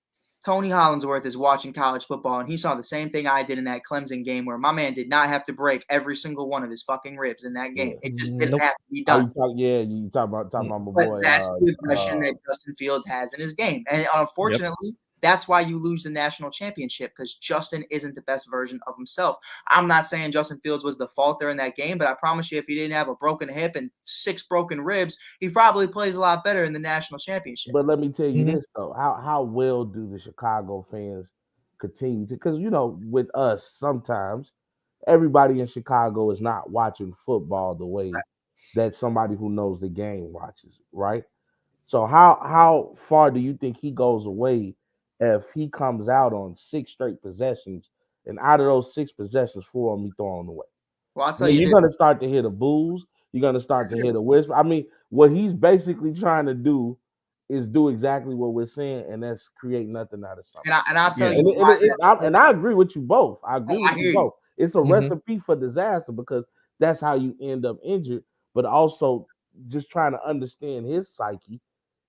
S2: Tony Hollandsworth is watching college football, and he saw the same thing I did in that Clemson game where my man did not have to break every single one of his fucking ribs in that game. It just didn't have to be done.
S3: You talk about my boy.
S2: But that's the aggression that Justin Fields has in his game. And unfortunately, that's why you lose the national championship, because Justin isn't the best version of himself. I'm not saying Justin Fields was the fault there in that game, but I promise you if he didn't have a broken hip and 6 broken ribs, he probably plays a lot better in the national championship.
S3: But let me tell you this, though. How well do the Chicago fans continue to – because, with us, sometimes everybody in Chicago is not watching football the way that somebody who knows the game watches, right? So how far do you think he goes away if he comes out on 6 straight possessions, and out of those 6 possessions, 4 of them be thrown away?
S2: Well, I'll tell you,
S3: you're going to start to hear the boos. You're going to start to hear the whisper. I mean, what he's basically trying to do is do exactly what we're saying, and that's create nothing out of something.
S2: And I'll tell you,
S3: and I agree with you both. I agree with you both. It's a
S4: Mhm.
S3: recipe for disaster because that's how you end up injured, but also just trying to understand his psyche.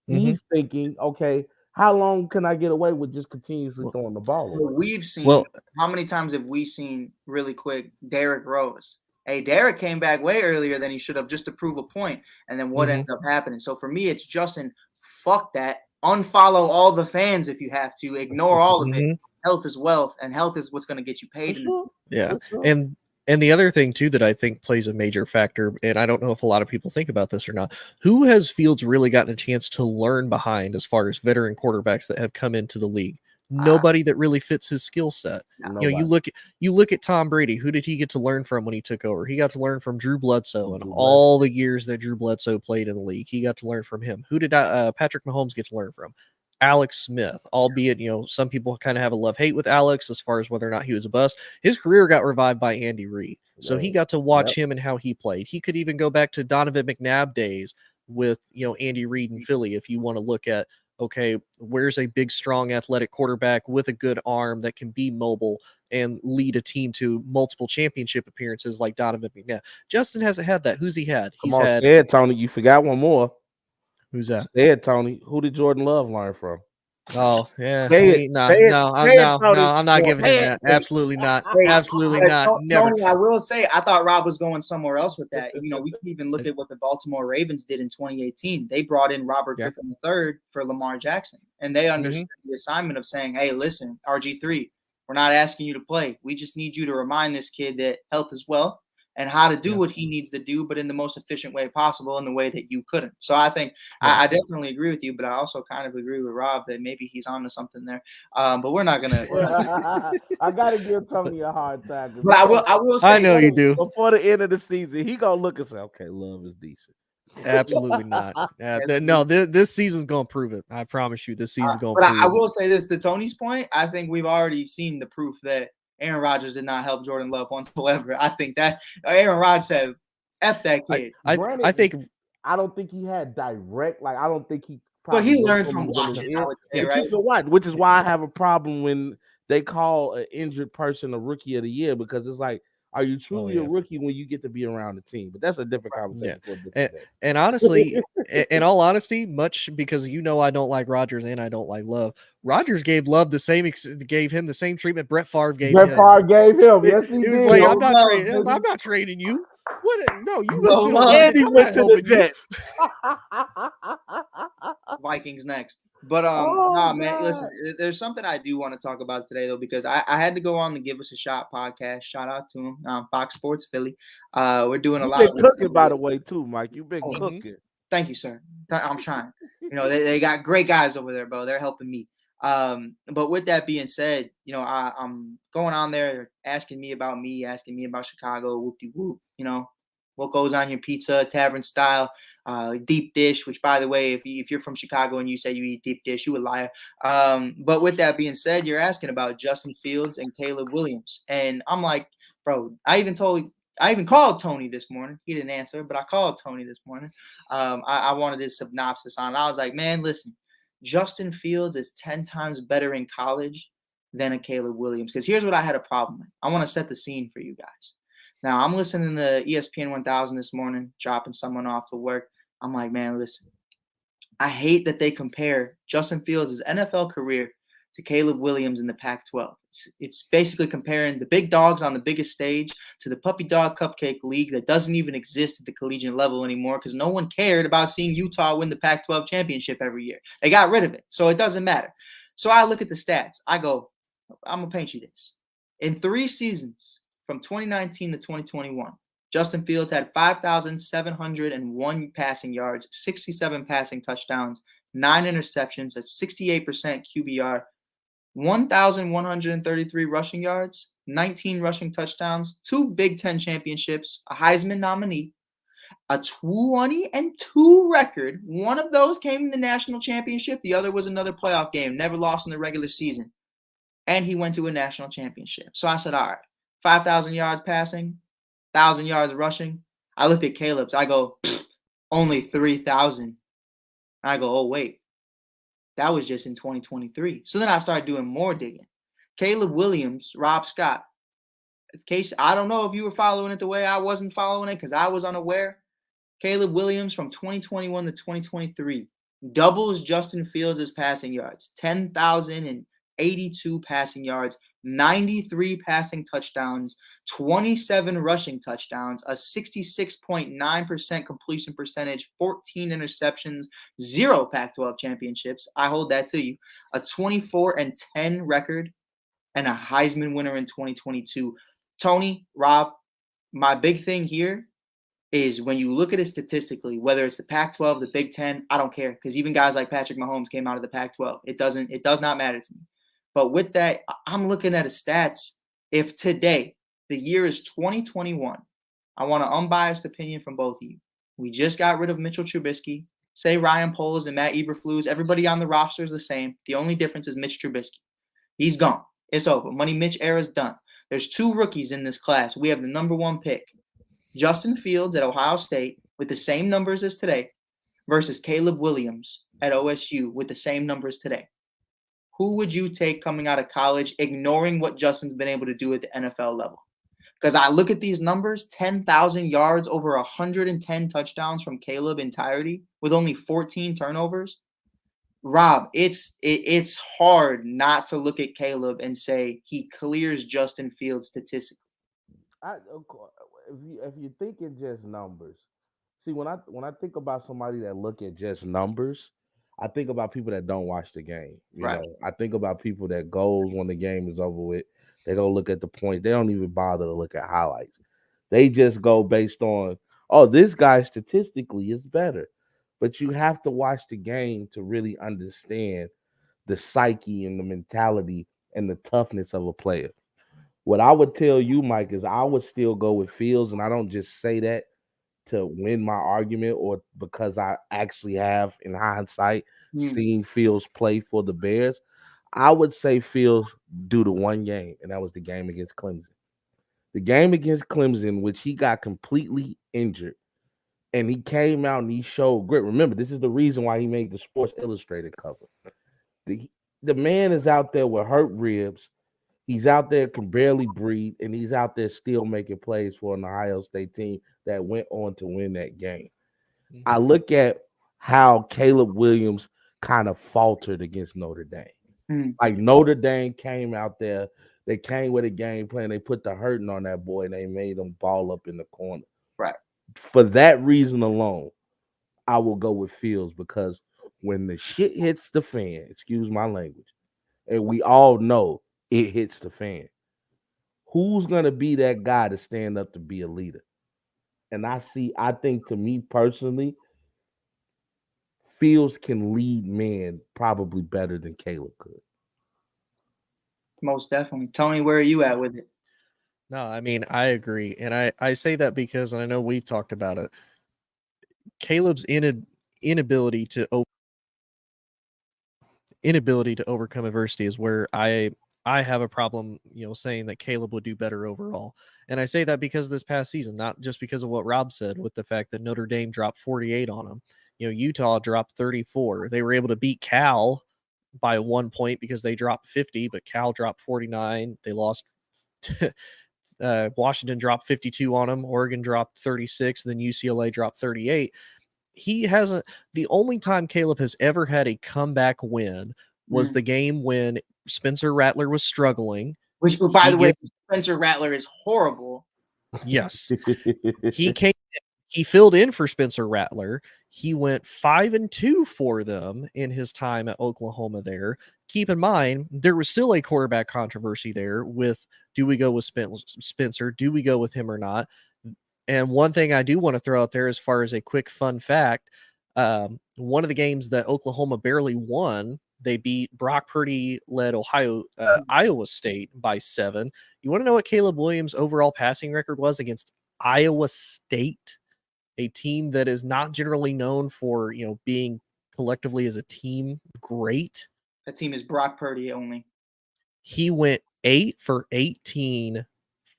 S3: He's thinking, okay, how long can I get away with just continuously throwing the ball away?
S2: We've seen how many times have we seen really quick Derrick Rose? Hey, Derrick came back way earlier than he should have just to prove a point. And then what ends up happening? So for me, it's Justin, fuck that. Unfollow all the fans if you have to. Ignore all of it. Health is wealth, and health is what's going to get you paid in this.
S4: Yeah. And the other thing, too, that I think plays a major factor, and I don't know if a lot of people think about this or not, who has Fields really gotten a chance to learn behind as far as veteran quarterbacks that have come into the league? Nobody that really fits his skill set.
S3: Nobody.
S4: You know, you look at Tom Brady. Who did he get to learn from when he took over? He got to learn from Drew Bledsoe and all the years that Drew Bledsoe played in the league. He got to learn from him. Who did Patrick Mahomes get to learn from? Alex Smith, albeit, you know, some people kind of have a love-hate with Alex as far as whether or not he was a bust. His career got revived by Andy Reid. So he got to watch him and how he played. He could even go back to Donovan McNabb days with, you know, Andy Reid and Philly if you want to look at, okay, where's a big, strong, athletic quarterback with a good arm that can be mobile and lead a team to multiple championship appearances like Donovan McNabb. Justin hasn't had that. Who's he had? He's had.
S3: Say it, Tony. You forgot one more.
S4: Who's that?
S3: Say it, Tony. Who did Jordan Love learn from?
S4: Oh yeah,
S3: I'm
S4: not giving him that. Absolutely not. Absolutely not. Never.
S2: Tony, I will say, I thought Rob was going somewhere else with that. You know, we can even look at what the Baltimore Ravens did in 2018. They brought in Robert Griffin III for Lamar Jackson, and they understood the assignment of saying, "Hey, listen, RG3, we're not asking you to play. We just need you to remind this kid that health is wealth and how to do what he needs to do, but in the most efficient way possible, in the way that you couldn't." So I think I definitely agree with you, but I also kind of agree with Rob that maybe he's onto something there. But we're not gonna.
S3: I gotta give Tony a hard time.
S2: But I will say,
S4: I know you do.
S3: Before the end of the season, he gonna look and say, "Okay, Love is decent."
S4: Absolutely not. No, this season's gonna prove it. I promise you, this season's gonna.
S2: But
S4: prove
S2: I will say this to Tony's point. I think we've already seen the proof that Aaron Rodgers did not help Jordan Love whatsoever. I think that Aaron Rodgers said, "F that kid."
S4: I think.
S3: I don't think he had direct. Like, I don't think he.
S2: But he learned from watching.
S3: Which is why I have a problem when they call an injured person a rookie of the year, because it's like, are you truly a rookie when you get to be around the team? But that's a different conversation.
S4: And honestly, in all honesty, much because you know I don't like Rodgers and I don't like Love. Rodgers gave Love gave him the same treatment Brett Favre gave him.
S3: Yes, he
S4: was
S3: did.
S4: like, I'm not trading you. What? No, you go sit on
S3: and he went to the Jets.
S2: Vikings next. But man, listen, there's something I do want to talk about today though, because I had to go on the Give Us a Shot podcast. Shout out to him, Fox Sports Philly. We're doing a lot of
S3: cooking, by the way, too, Mike. You've been cooking.
S2: Thank you, sir. I'm trying. You know, they got great guys over there, bro. They're helping me. But with that being said, you know, I'm going on there asking me about Chicago, whoop-de-whoop, you know, what goes on your pizza, tavern style, deep dish, which, by the way, if you're from Chicago and you say you eat deep dish, you a liar. But with that being said, you're asking about Justin Fields and Caleb Williams. And I'm like, bro, I even called Tony this morning. He didn't answer, but I called Tony this morning. I wanted his synopsis on it. I was like, man, listen, Justin Fields is 10 times better in college than a Caleb Williams. Because here's what I had a problem with. I want to set the scene for you guys. Now, I'm listening to ESPN 1000 this morning, dropping someone off to work. I'm like, man, listen, I hate that they compare Justin Fields' NFL career to Caleb Williams in the Pac-12. It's basically comparing the big dogs on the biggest stage to the puppy dog cupcake league that doesn't even exist at the collegiate level anymore because no one cared about seeing Utah win the Pac-12 championship every year. They got rid of it, so it doesn't matter. So I look at the stats. I go, I'm going to paint you this. In 3 seasons, from 2019 to 2021, Justin Fields had 5,701 passing yards, 67 passing touchdowns, 9 interceptions, a 68% QBR, 1,133 rushing yards, 19 rushing touchdowns, 2 Big Ten championships, a Heisman nominee, a 20-2 record. One of those came in the national championship. The other was another playoff game, never lost in the regular season. And he went to a national championship. So I said, all right, 5,000 yards passing, 1,000 yards rushing. I looked at Caleb's. I go, only 3,000. I go, oh, wait. That was just in 2023. So then I started doing more digging. Caleb Williams, Rob Scott. In case, I don't know if you were following it the way I wasn't following it because I was unaware. Caleb Williams from 2021 to 2023 doubles Justin Fields' passing yards. 10,082 passing yards, 93 passing touchdowns, 27 rushing touchdowns, a 66.9% completion percentage, 14 interceptions, 0 Pac-12 championships. I hold that to you. A 24-10 record, and a Heisman winner in 2022. Tony, Rob, my big thing here is when you look at it statistically, whether it's the Pac-12, the Big Ten, I don't care, because even guys like Patrick Mahomes came out of the Pac-12. It does not matter to me. But with that, I'm looking at his stats. If today, the year is 2021, I want an unbiased opinion from both of you. We just got rid of Mitchell Trubisky. Say Ryan Poles and Matt Eberflus. Everybody on the roster is the same. The only difference is Mitch Trubisky. He's gone. It's over. Money Mitch era is done. There's 2 rookies in this class. We have the number 1 pick, Justin Fields at Ohio State with the same numbers as today versus Caleb Williams at OSU with the same numbers today. Who would you take coming out of college, ignoring what Justin's been able to do at the NFL level? Because I look at these numbers, 10,000 yards, over 110 touchdowns from Caleb entirety with only 14 turnovers. Rob, it's hard not to look at Caleb and say he clears Justin Fields statistically.
S3: If you think in just numbers, see when I think about somebody that look at just numbers, I think about people that don't watch the game.
S2: Right.
S3: I think about people that goes when the game is over with. They don't look at the points. They don't even bother to look at highlights. They just go based on, oh, this guy statistically is better. But you have to watch the game to really understand the psyche and the mentality and the toughness of a player. What I would tell you, Mike, is I would still go with Fields, and I don't just say that to win my argument or because I actually have, in hindsight, seen Fields play for the Bears. I would say Fields due to one game, and that was the game against Clemson. The game against Clemson, which he got completely injured, and he came out and he showed grit. Remember, this is the reason why he made the Sports Illustrated cover. The man is out there with hurt ribs. He's out there, can barely breathe, and he's out there still making plays for an Ohio State team that went on to win that game. I look at how Caleb Williams kind of faltered against Notre Dame. Like Notre Dame came out there, they came with a game plan, they put the hurting on that boy, and they made him ball up in the corner.
S2: Right.
S3: For that reason alone, I will go with Fields because when the shit hits the fan, excuse my language, and we all know it hits the fan, who's gonna be that guy to stand up to be a leader? And I think to me personally, Fields can lead men probably better than Caleb could.
S2: Most definitely. Tony, where are you at with it?
S4: No, I mean, I agree. And I say that because, and I know we've talked about it, Caleb's inability to overcome adversity is where I have a problem, saying that Caleb would do better overall. And I say that because this past season, not just because of what Rob said with the fact that Notre Dame dropped 48 on him. Utah dropped 34. They were able to beat Cal by 1 point because they dropped 50, but Cal dropped 49. They lost. Washington dropped 52 on them. Oregon dropped 36. And then UCLA dropped 38. The only time Caleb has ever had a comeback win was the game when Spencer Rattler was struggling.
S2: Which, by the way, Spencer Rattler is horrible.
S4: Yes. He filled in for Spencer Rattler. He went 5-2 for them in his time at Oklahoma there. Keep in mind, there was still a quarterback controversy there with, do we go with Spencer? Do we go with him or not? And one thing I do want to throw out there as far as a quick fun fact, one of the games that Oklahoma barely won, they beat Brock Purdy-led Iowa State by 7. You want to know what Caleb Williams' overall passing record was against Iowa State, a team that is not generally known for, being collectively as a team great?
S2: That team is Brock Purdy only.
S4: He went 8 for 18,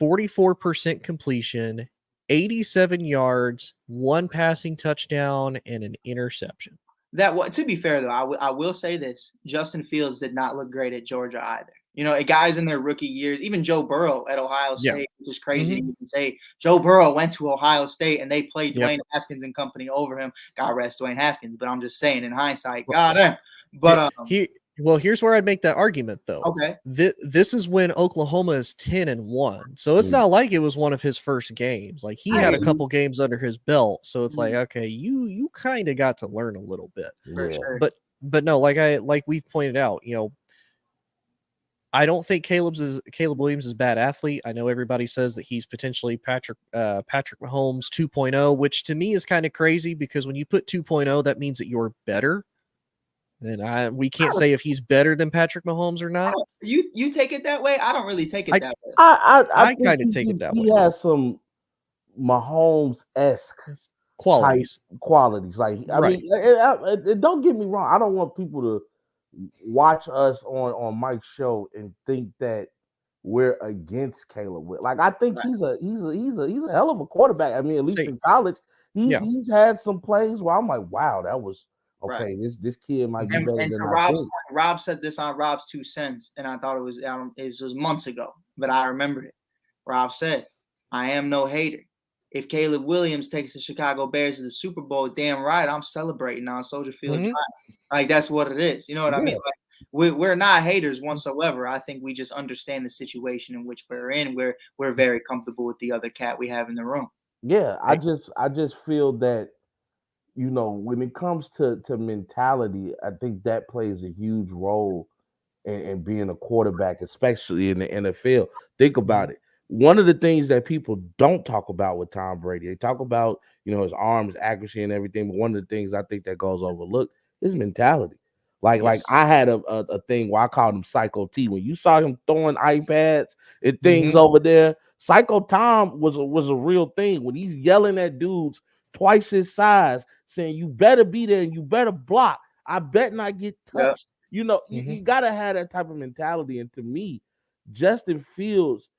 S4: 44% completion, 87 yards, 1 passing touchdown, and an interception.
S2: To be fair, though, I will say this. Justin Fields did not look great at Georgia either. Guys in their rookie years, even Joe Burrow at Ohio State, which is crazy to even say. Joe Burrow went to Ohio State, and they played Dwayne Haskins and company over him. God rest Dwayne Haskins, but I'm just saying in hindsight, God damn. But
S4: here's where I'd make that argument, though.
S2: Okay.
S4: This is when Oklahoma is 10-1. So it's not like it was one of his first games. Like, he had a couple games under his belt. So it's like, okay, you kind of got to learn a little bit.
S2: For sure.
S4: But no, like we've pointed out, I don't think Caleb Williams is a bad athlete. I know everybody says that he's potentially Patrick Mahomes 2.0, which to me is kind of crazy because when you put 2.0, that means that you're better. And we can't say if he's better than Patrick Mahomes or not.
S2: You take it that way? I don't really take it that way.
S3: I
S4: I
S3: think
S4: kind of take it that way.
S3: he has some Mahomes-esque
S4: It's
S3: type
S4: qualities.
S3: qualities. Like, I
S4: Right.
S3: mean, don't get me wrong. I don't want people to watch us on Mike's show and think that we're against Caleb Williams. Like, I think
S2: Right.
S3: he's a hell of a quarterback. I mean, at least
S4: Say,
S3: in college,
S4: yeah.
S3: he's had some plays where I'm like, wow, that was
S2: Right.
S3: okay. This kid might be
S2: And
S3: better
S2: to
S3: than I
S2: Rob's
S3: think.
S2: point, Rob said this on Rob's 2 cents, and I thought it was months ago, but I remembered it. Rob said, "I am no hater. If Caleb Williams takes the Chicago Bears to the Super Bowl, damn right, I'm celebrating on Soldier Field
S4: Mhm.
S2: Drive. Like that's what it is. You know what I mean?
S3: Yeah.
S2: Like we're not haters whatsoever. I think we just understand the situation in which we're in. We're very comfortable with the other cat we have in the room.
S3: Yeah,
S4: Hey.
S3: I just feel that when it comes to mentality, I think that plays a huge role in being a quarterback, especially in the NFL. Think about it. One of the things that people don't talk about with Tom Brady, they talk about, his arms, accuracy, and everything. But one of the things I think that goes overlooked is mentality. Like
S2: Yes.
S3: I had a thing where I called him Psycho T. When you saw him throwing iPads and things
S4: Mhm.
S3: over there, Psycho Tom was a real thing. When he's yelling at dudes twice his size, saying you better be there and you better block. I bet not get
S2: Yeah.
S3: touched. You
S4: Mhm.
S3: gotta have that type of mentality. And to me, Justin Fields,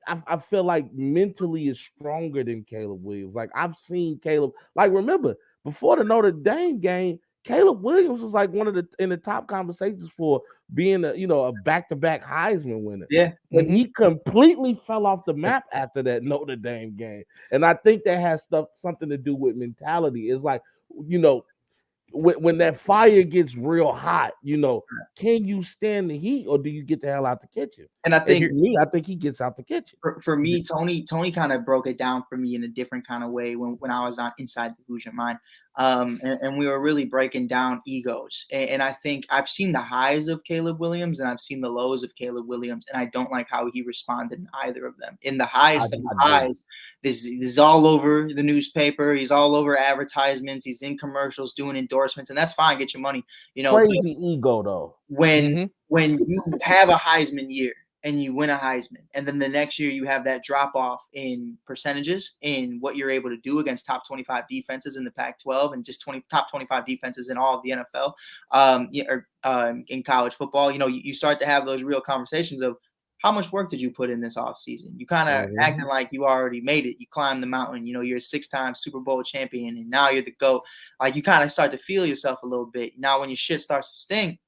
S3: I feel like mentally is stronger than Caleb Williams. Like I've seen Caleb. Like remember before the Notre Dame game, Caleb Williams was like one of the in the top conversations for being a back-to-back Heisman winner.
S2: Yeah.
S3: But
S4: Mhm.
S3: he completely fell off the map after that Notre Dame game, and I think that has something to do with mentality. It's like you know when that fire gets real hot, can you stand the heat or do you get the hell out the kitchen?
S2: And I
S3: And
S2: think
S3: to me, I think he gets out the kitchen.
S2: for me, Tony kind of broke it down for me in a different kind of way when I was on Inside the Hoosier Mind. And we were really breaking down egos. And I think I've seen the highs of Caleb Williams and I've seen the lows of Caleb Williams, and I don't like how he responded in either of them. In the highest of the
S3: I do.
S2: highs, this is all over the newspaper. He's all over advertisements. He's in commercials doing endorsements, and that's fine. Get your money, but
S3: Crazy ego though.
S2: when
S4: Mhm.
S2: when you have a Heisman year and you win a Heisman, and then the next year you have that drop off in percentages in what you're able to do against top 25 defenses in the Pac-12 and just top 25 defenses in all of the NFL, in college football, you start to have those real conversations of how much work did you put in this offseason? You kind of acting like you already made it. You climbed the mountain. You're a 6-time Super Bowl champion, and now you're the GOAT. Like you kind of start to feel yourself a little bit. Now when your shit starts to stink,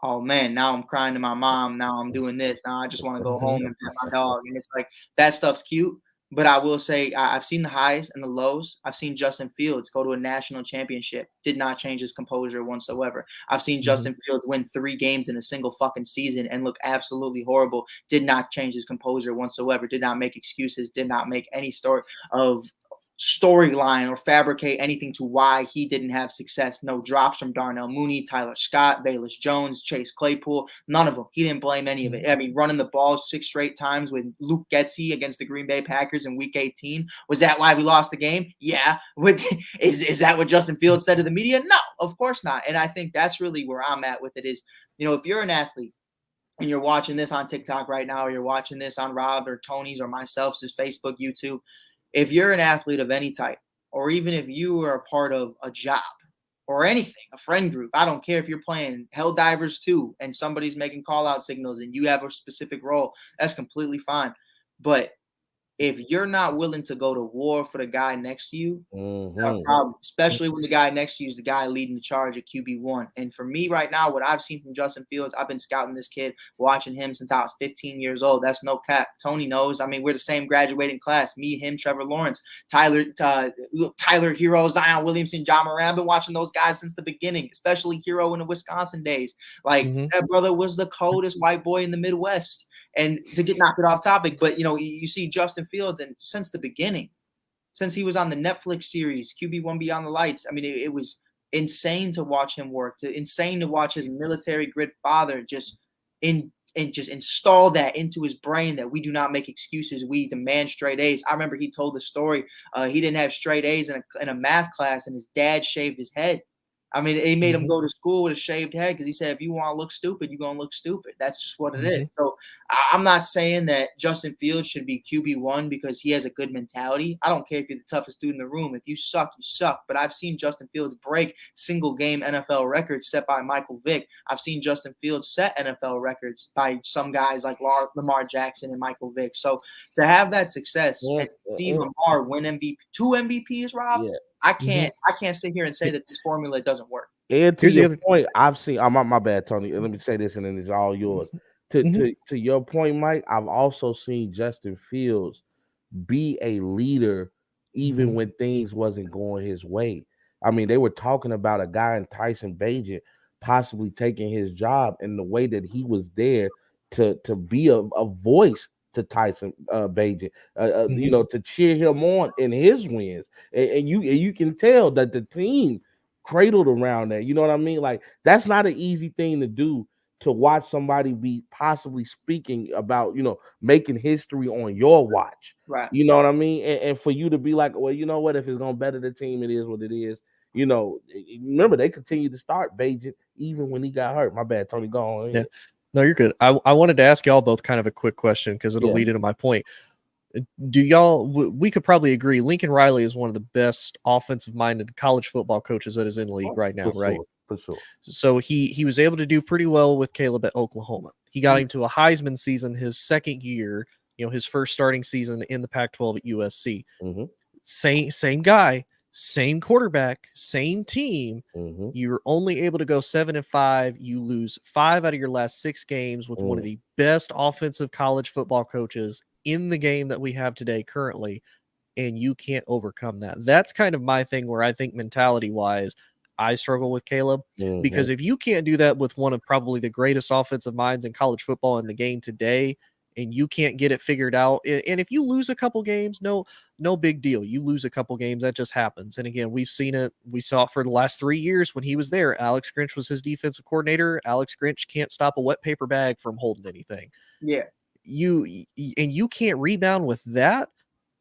S2: oh man, now I'm crying to my mom. Now I'm doing this. Now I just want to go home and pet my dog. And it's like that stuff's cute. But I will say I've seen the highs and the lows. I've seen Justin Fields go to a national championship. Did not change his composure whatsoever. I've seen Justin Fields win 3 games in a single fucking season and look absolutely horrible. Did not change his composure whatsoever. Did not make excuses. Did not make any storyline or fabricate anything to why he didn't have success. No drops from Darnell Mooney, Tyler Scott, Bayless Jones, Chase Claypool, none of them. He didn't blame any of it. I mean, running the ball 6 straight times with Luke Getsy against the Green Bay Packers in Week 18. Was that why we lost the game? Yeah. Is that what Justin Fields said to the media? No, of course not. And I think that's really where I'm at with it is, if you're an athlete and you're watching this on TikTok right now, or you're watching this on Rob or Tony's or myself's Facebook, YouTube, if you're an athlete of any type, or even if you are a part of a job or anything, a friend group, I don't care if you're playing Hell Divers 2 and somebody's making call out signals and you have a specific role, that's completely fine. But if you're not willing to go to war for the guy next to you, a problem, especially when the guy next to you is the guy leading the charge at QB1. And for me right now, what I've seen from Justin Fields, I've been scouting this kid, watching him since I was 15 years old. That's no cap. Tony knows. I mean, we're the same graduating class. Me, him, Trevor Lawrence, Tyler Hero, Zion Williamson, John Moran. I've been watching those guys since the beginning, especially Hero in the Wisconsin days. Like that brother was the coldest white boy in the Midwest. And to knock it off topic, but you see Justin Fields, and since the beginning, since he was on the Netflix series QB1 Beyond the Lights, I mean, it was insane to watch him work. Insane to watch his military grid father just install that into his brain that we do not make excuses. We demand straight A's. I remember he told the story. He didn't have straight A's in a math class, and his dad shaved his head. I mean, he made him go to school with a shaved head because he said, if you want to look stupid, you're going to look stupid. That's just what it is. So I'm not saying that Justin Fields should be QB1 because he has a good mentality. I don't care if you're the toughest dude in the room. If you suck, you suck. But I've seen Justin Fields break single-game NFL records set by Michael Vick. I've seen Justin Fields set NFL records by some guys like Lamar Jackson and Michael Vick. So to have that success and see Lamar win MVP, 2 MVPs, Rob, I can't sit here and say that this formula doesn't work.
S3: And to your point, I've seen. My bad, Tony. Let me say this, and then it's all yours. To your point, Mike, I've also seen Justin Fields be a leader even when things wasn't going his way. I mean, they were talking about a guy in Tyson Bagent possibly taking his job, and the way that he was there to be a voice to Tyson Bagent, you know, to cheer him on in his wins, and you can tell that the team cradled around that. You know what I mean? Like, that's not an easy thing to do, to watch somebody be possibly speaking about, you know, making history on your watch.
S2: Right.
S3: You know what I mean? And for you to be like, well, you know what? If it's gonna better the team, it is what it is. You know, remember they continued to start Bagent even when he got hurt. My bad, Tony. Go on.
S4: Yeah. No, you're good. I wanted to ask y'all both kind of a quick question because it'll lead into my point. Do y'all? We could probably agree Lincoln Riley is one of the best offensive-minded college football coaches that is in the league right now, right?
S3: For sure.
S4: So he was able to do pretty well with Caleb at Oklahoma. He got him to a Heisman season his second year, you know, his first starting season in the Pac-12 at USC. Same guy, same quarterback, same team. You're only able to go 7-5. You lose 5 out of your last 6 games with one of the best offensive college football coaches in the game that we have today currently, and you can't overcome that. That's kind of my thing where I think mentality-wise, I struggle with Caleb, because if you can't do that with one of probably the greatest offensive minds in college football in the game today, and you can't get it figured out, and if you lose a couple games, no big deal. You lose a couple games, that just happens. And again, we've seen it. We saw it for the last 3 years when he was there. Alex Grinch was his defensive coordinator. Alex Grinch can't stop a wet paper bag from holding anything.
S2: Yeah.
S4: You can't rebound with that.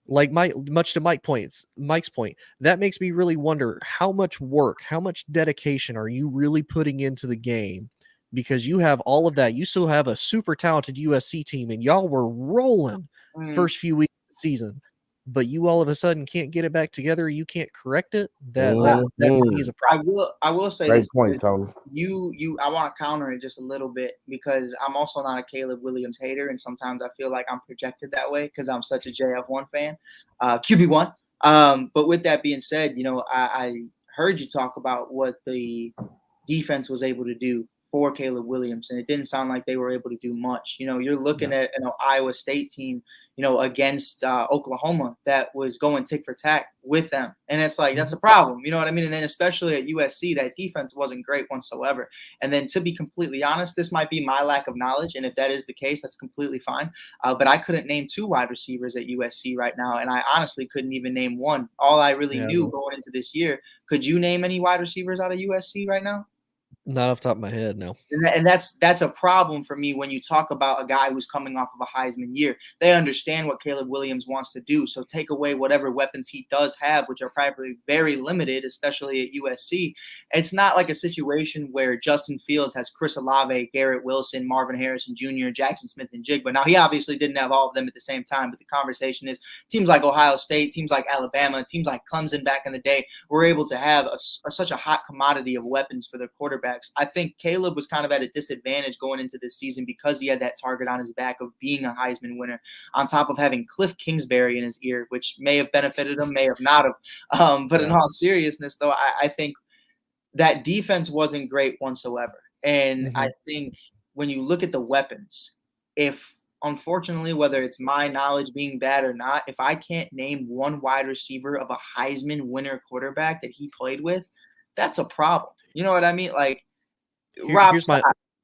S4: Like much to Mike's point, that makes me really wonder how much work, how much dedication are you really putting into the game? Because you have all of that. You still have a super talented USC team, and y'all were rolling first few weeks of the season, but you all of a sudden can't get it back together. You can't correct it. That to me is a problem.
S2: I will say
S3: Great
S2: this.
S3: point, Tony.
S2: I want to counter it just a little bit because I'm also not a Caleb Williams hater, and sometimes I feel like I'm projected that way because I'm such a JF1 fan, QB1. But with that being said, you know, I heard you talk about what the defense was able to do for Caleb Williams, and it didn't sound like they were able to do much. You know, you're looking at an Iowa State team, you know, against Oklahoma that was going tick for tack with them, and it's like that's a problem. You know what I mean? And then especially at USC, that defense wasn't great whatsoever. And then to be completely honest, this might be my lack of knowledge, and if that is the case, that's completely fine. But I couldn't name 2 wide receivers at USC right now, and I honestly couldn't even name one. All I really knew going into this year. Could you name any wide receivers out of USC right now?
S4: Not off the top of my head, no.
S2: And that's a problem for me when you talk about a guy who's coming off of a Heisman year. They understand what Caleb Williams wants to do. So take away whatever weapons he does have, which are probably very limited, especially at USC. It's not like a situation where Justin Fields has Chris Olave, Garrett Wilson, Marvin Harrison Jr., Jackson Smith, and Jigba. Now, he obviously didn't have all of them at the same time, but the conversation is teams like Ohio State, teams like Alabama, teams like Clemson back in the day were able to have such a hot commodity of weapons for their quarterbacks. I think Caleb was kind of at a disadvantage going into this season because he had that target on his back of being a Heisman winner, on top of having Cliff Kingsbury in his ear, which may have benefited him, may have not have. But in all seriousness, though, I think that defense wasn't great whatsoever. And I think when you look at the weapons, if unfortunately, whether it's my knowledge being bad or not, if I can't name one wide receiver of a Heisman winner quarterback that he played with, that's a problem. You know what I mean? Like, Rob,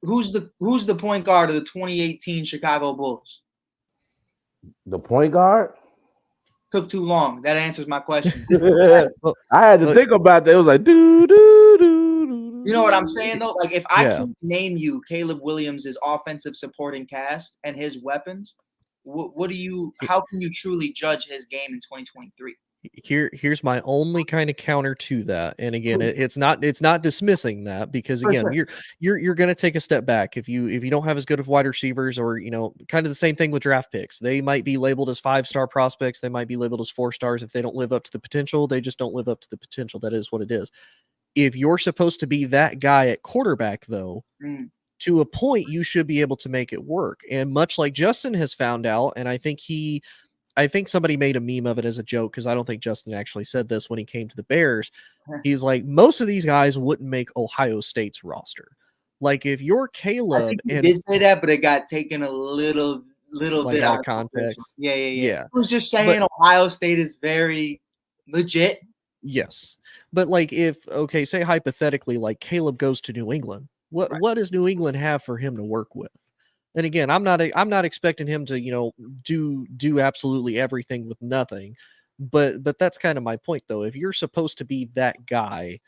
S2: who's the point guard of the 2018 Chicago Bulls?
S3: The point guard?
S2: Took too long. That answers my question.
S3: I had to think about that. It was like do do do.
S2: You know what I'm saying though? Like, if I can name you Caleb Williams' offensive supporting cast and his weapons, how can you truly judge his game in 2023?
S4: Here's my only kind of counter to that. And again,
S2: Please.
S4: it's not dismissing that, because
S2: For
S4: again,
S2: sure.
S4: you're going to take a step back if you don't have as good of wide receivers, or kind of the same thing with draft picks. They might be labeled as 5-star prospects, they might be labeled as 4 stars. If they don't live up to the potential, they just don't live up to the potential. That is what it is. If you're supposed to be that guy at quarterback, though,
S2: Mm.
S4: to a point, you should be able to make it work. And much like Justin has found out, and I think somebody made a meme of it as a joke, because I don't think Justin actually said this when he came to the Bears. He's like, most of these guys wouldn't make Ohio State's roster. Like, if you're
S2: I
S4: Caleb
S2: think he
S4: and
S2: did say that, but it got taken a little
S4: like
S2: bit
S4: out
S2: out
S4: of
S2: of proportion.
S4: context,
S2: Yeah.
S4: yeah,
S2: He was just
S4: but
S2: saying Ohio State is very legit.
S4: yes, but like, if okay, say hypothetically, like Caleb goes to New England,
S2: Right.
S4: what does New England have for him to work with? And again, I'm not expecting him to do absolutely everything with nothing, but that's kind of my point, though. If you're supposed to be that guy,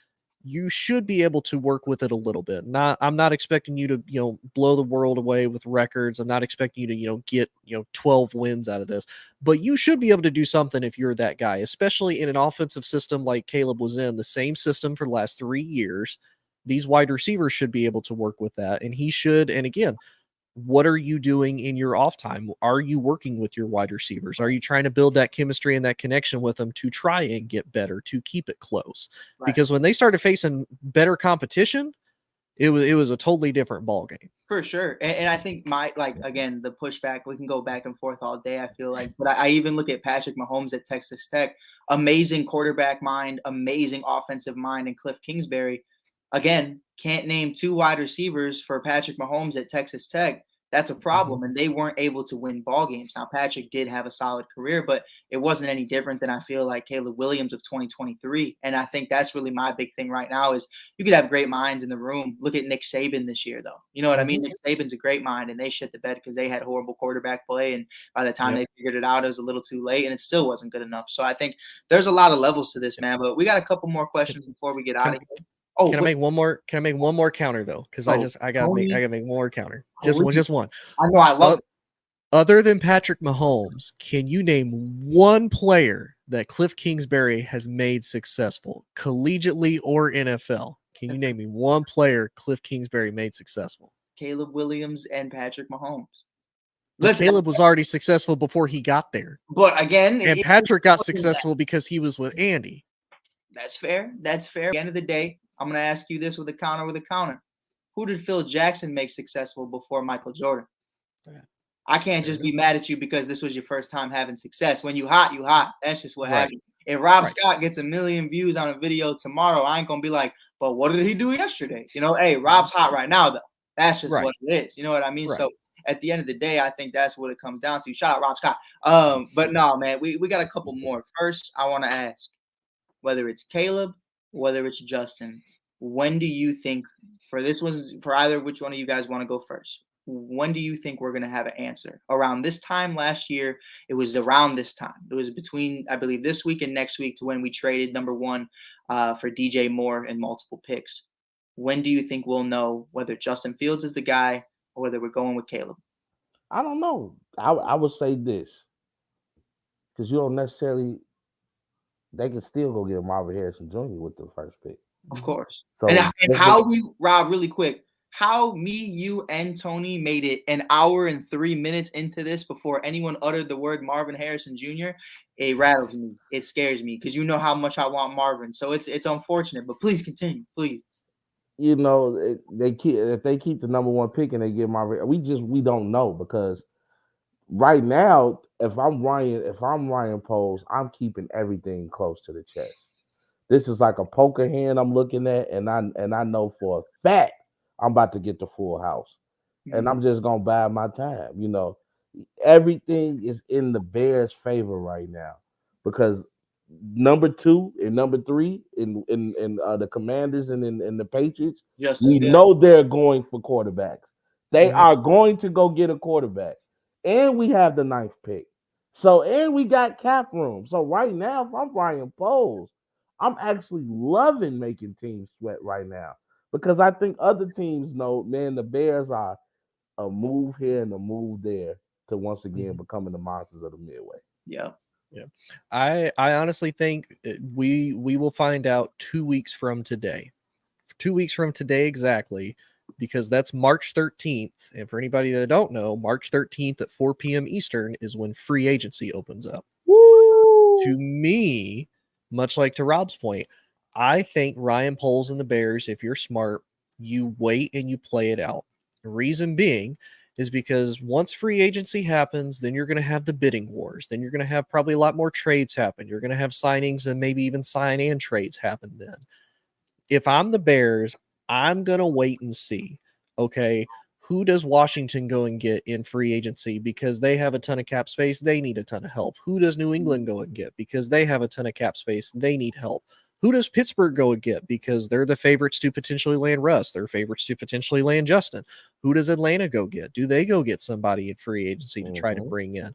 S4: you should be able to work with it a little bit. I'm not expecting you to blow the world away with records. I'm not expecting you to get 12 wins out of this, but you should be able to do something if you're that guy, especially in an offensive system like Caleb was in, the same system for the last 3 years. These wide receivers should be able to work with that, and he should. And again, what are you doing in your off time? Are you working with your wide receivers? Are you trying to build that chemistry and that connection with them to try and get better, to keep it close?
S2: Right.
S4: Because when they started facing better competition, it was a totally different ball game.
S2: For sure. And I think again, the pushback, we can go back and forth all day, I feel like. But I even look at Patrick Mahomes at Texas Tech. Amazing quarterback mind, amazing offensive mind, and Cliff Kingsbury. Again, can't name 2 wide receivers for Patrick Mahomes at Texas Tech. That's a problem. And they weren't able to win ball games. Now, Patrick did have a solid career, but it wasn't any different than I feel like Caleb Williams of 2023. And I think that's really my big thing right now is you could have great minds in the room. Look at Nick Saban this year, though. You know what I mean? Nick Saban's a great mind, and they shit the bed because they had horrible quarterback play. And by the time
S4: Yep.
S2: they figured it out, it was a little too late, and it still wasn't good enough. So I think there's a lot of levels to this, man. But we got a couple more questions before we get out of here. Oh,
S4: Can I make one more? Can I make one more counter, though? Because I gotta make one more counter. Just one.
S2: I know, I love it.
S4: Other than Patrick Mahomes, can you name one player that Cliff Kingsbury has made successful, collegiately or NFL? Can you name me one player Cliff Kingsbury made successful?
S2: Caleb Williams and Patrick Mahomes.
S4: But Caleb was already successful before he got there.
S2: But again,
S4: and Patrick got successful because he was with Andy.
S2: That's fair. That's fair. At the end of the day, I'm going to ask you this with a counter. Who did Phil Jackson make successful before Michael Jordan? I can't just be mad at you because this was your first time having success. When you hot, you hot. That's just what happens. If Rob Scott gets 1 million views on a video tomorrow, I ain't going to be like, but what did he do yesterday? Hey, Rob's hot right now, though. That's just what it is. You know what I mean? So at the end of the day, I think that's what it comes down to. Shout out Rob Scott. But no, man, we got a couple more. First, I want to ask, whether it's Caleb, whether it's Justin, when do you think, for either which one of you guys want to go first, when do you think we're going to have an answer? Around this time last year, it was around this time. It was between, I believe, this week and next week to when we traded number 1 for DJ Moore and multiple picks. When do you think we'll know whether Justin Fields is the guy or whether we're going with Caleb?
S3: I don't know. I would say this, because you don't necessarily. They can still go get Marvin Harrison Jr. with the first pick.
S2: Of course.
S3: So
S2: and how Rob, really quick, how me, you, and Tony made it an hour and 3 minutes into this before anyone uttered the word Marvin Harrison Jr., it rattles me. It scares me because you know how much I want Marvin. So it's unfortunate, but please continue, please.
S3: If they keep the number 1 pick and they get Marvin, we don't know, because right now, if I'm Ryan Poles, I'm keeping everything close to the chest. This is like a poker hand I'm looking at, and I know for a fact I'm about to get the full house. And I'm just gonna bide my time. Everything is in the Bears' favor right now, because number 2 and number 3 in the Commanders and in the Patriots, we know they're going for quarterbacks. They are going to go get a quarterback, and we have the 9th pick. So, and we got cap room. So right now, if I'm Ryan Poles, I'm actually loving making teams sweat right now, because I think other teams know, man, the Bears are a move here and a move there to once again becoming the monsters of the Midway.
S2: Yeah.
S4: Yeah. I honestly think we will find out 2 weeks from today. 2 weeks from today exactly, because that's March 13th. And for anybody that don't know, March 13th at 4 p.m. Eastern is when free agency opens up.
S3: Woo!
S4: To me, much like to Rob's point, I think Ryan Poles and the Bears, if you're smart, you wait and you play it out. The reason being is because once free agency happens, then you're going to have the bidding wars. Then you're going to have probably a lot more trades happen. You're going to have signings and maybe even sign and trades happen then. If I'm the Bears, I'm going to wait and see. Okay, who does Washington go and get in free agency because they have a ton of cap space? They need a ton of help. Who does New England go and get because they have a ton of cap space? They need help. Who does Pittsburgh go and get because they're the favorites to potentially land Russ? They're favorites to potentially land Justin. Who does Atlanta go get? Do they go get somebody in free agency to try to bring in?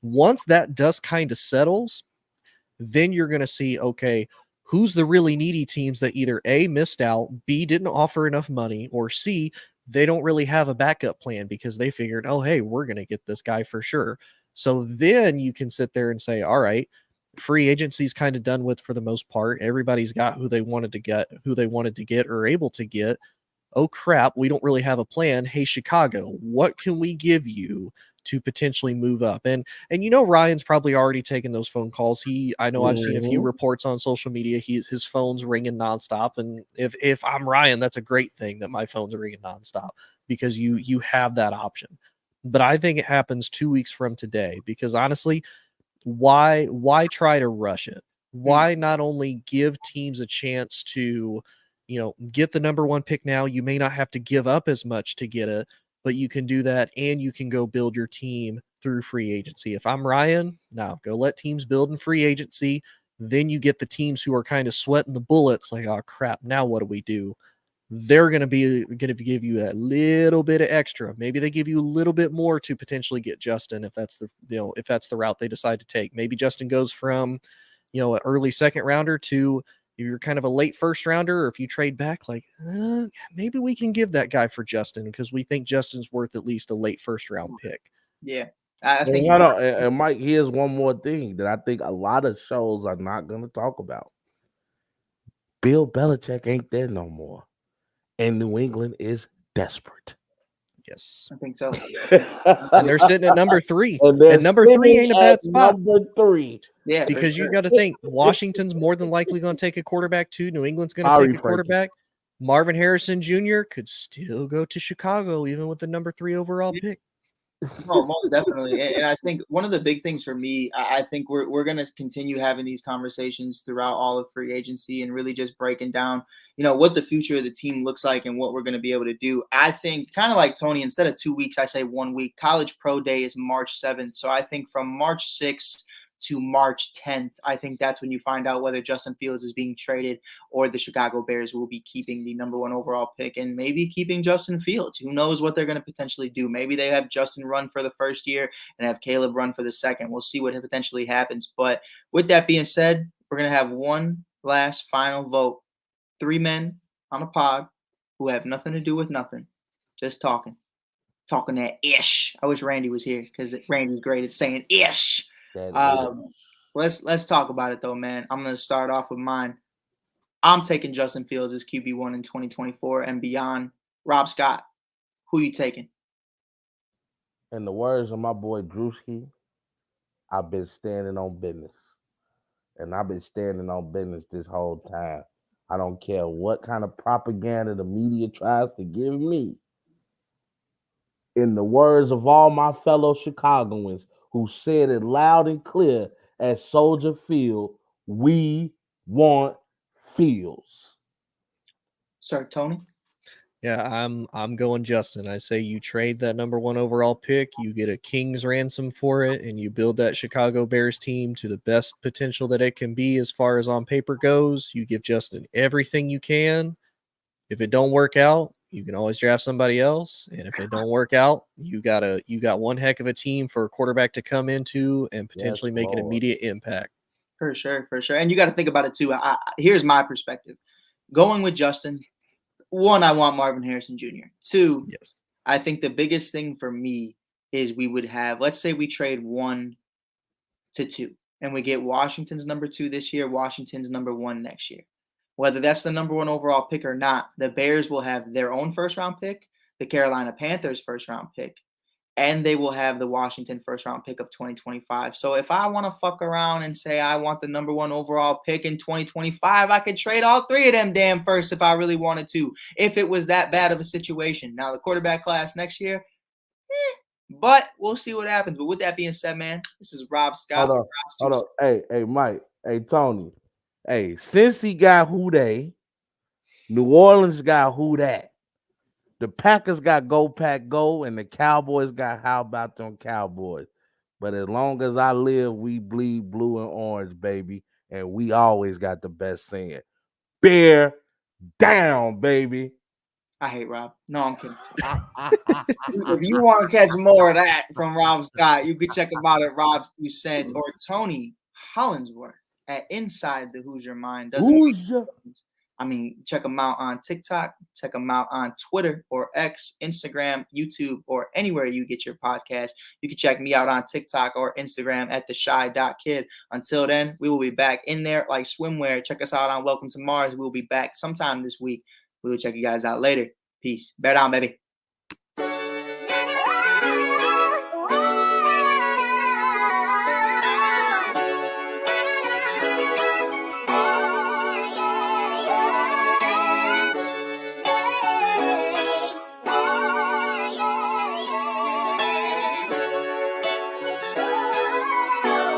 S4: Once that dust kind of settles, then you're going to see, okay, who's the really needy teams that either A, missed out, B, didn't offer enough money, or C, they don't really have a backup plan because they figured, oh, hey, we're going to get this guy for sure. So then you can sit there and say, all right, free agency's kind of done with for the most part. Everybody's got who they wanted to get or able to get. Oh crap, we don't really have a plan. Hey, Chicago, what can we give you to potentially move up? And Ryan's probably already taken those phone calls. I know I've seen a few reports on social media. His phone's ringing nonstop. And if I'm Ryan, that's a great thing that my phone's ringing nonstop because you have that option. But I think it happens 2 weeks from today because honestly, why try to rush it? Why not only give teams a chance to, get the number one pick now? You may not have to give up as much to get it, but you can do that and you can go build your team through free agency. If I'm Ryan, now go let teams build in free agency. Then you get the teams who are kind of sweating the bullets like, oh crap, now what do we do? They're going to give you a little bit of extra. Maybe they give you a little bit more to potentially get Justin if that's the route they decide to take. Maybe Justin goes from, an early second rounder to if you're kind of a late first rounder, or if you trade back, like maybe we can give that guy for Justin because we think Justin's worth at least a late first round pick.
S2: Yeah, I think.
S3: And Mike, here's one more thing that I think a lot of shows are not going to talk about. Bill Belichick ain't there no more, and New England is desperate.
S4: Yes,
S2: I think so.
S4: and they're sitting at number 3,
S3: and
S4: number 3 ain't a bad spot.
S3: Number 3,
S2: yeah,
S4: because you got to think Washington's more than likely going to take a quarterback too. New England's going to take a quarterback. Marvin Harrison Jr. could still go to Chicago even with the number 3 overall pick.
S2: No, most definitely. And I think one of the big things for me, I think we're going to continue having these conversations throughout all of free agency and really just breaking down, what the future of the team looks like and what we're going to be able to do. I think kind of like Tony, instead of 2 weeks, I say 1 week. College Pro Day is March 7th. So I think from March 6th to March 10th, I think that's when you find out whether Justin Fields is being traded or the Chicago Bears will be keeping the number 1 overall pick and maybe keeping Justin Fields. Who knows what they're going to potentially do? Maybe they have Justin run for the first year and have Caleb run for the second. We'll see what potentially happens. But with that being said, we're going to have one last final vote. 3 men on a pod who have nothing to do with nothing. Just talking that ish. I wish Randy was here because Randy's great at saying ish. Let's talk about it though, man. I'm gonna start off with mine. I'm taking Justin Fields as QB1 in 2024 and beyond. Rob Scott, who you taking?
S3: In the words of my boy Drewski, I've been standing on business. And I've been standing on business this whole time. I don't care what kind of propaganda the media tries to give me. In the words of all my fellow Chicagoans who said it loud and clear at Soldier Field, we want Fields.
S2: Sir Tony?
S4: Yeah, I'm going Justin. I say you trade that number 1 overall pick, you get a king's ransom for it, and you build that Chicago Bears team to the best potential that it can be as far as on paper goes. You give Justin everything you can. If it don't work out, you can always draft somebody else. And if it don't work out, you got one heck of a team for a quarterback to come into and potentially make an immediate impact.
S2: For sure. And you got to think about it too. Here's my perspective. Going with Justin, 1, I want Marvin Harrison Jr. 2,
S4: yes,
S2: I think the biggest thing for me is we would have, let's say we trade 1 to 2. and we get Washington's number 2 this year, Washington's number 1 next year. Whether that's the number 1 overall pick or not, the Bears will have their own first-round pick, the Carolina Panthers first-round pick, and they will have the Washington first-round pick of 2025. So if I want to fuck around and say I want the number 1 overall pick in 2025, I could trade all 3 of them damn first if I really wanted to, if it was that bad of a situation. Now, the quarterback class next year, but we'll see what happens. But with that being said, man, this is Rob Scott.
S3: Hold on. Hey, Mike. Hey, Tony. Hey, since he got who they, New Orleans got who that. The Packers got Go Pack Go, and the Cowboys got How About Them Cowboys. But as long as I live, we bleed blue and orange, baby. And we always got the best saying. Bear down, baby.
S2: I hate Rob. No, I'm kidding. If you want to catch more of that from Rob Scott, you can check him out at Rob's 2 Cents or Tony Hollandsworth at Inside the Hoosier Mind. Check him out on TikTok, check him out on Twitter or X, Instagram, YouTube, or anywhere you get your podcast. You can check me out on TikTok or Instagram at theshy.kid. Until then, we will be back in there like swimwear. Check us out on Welcome to Mars. We'll be back sometime this week. We will check you guys out later. Peace. Bear down, baby.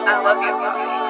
S1: I love you.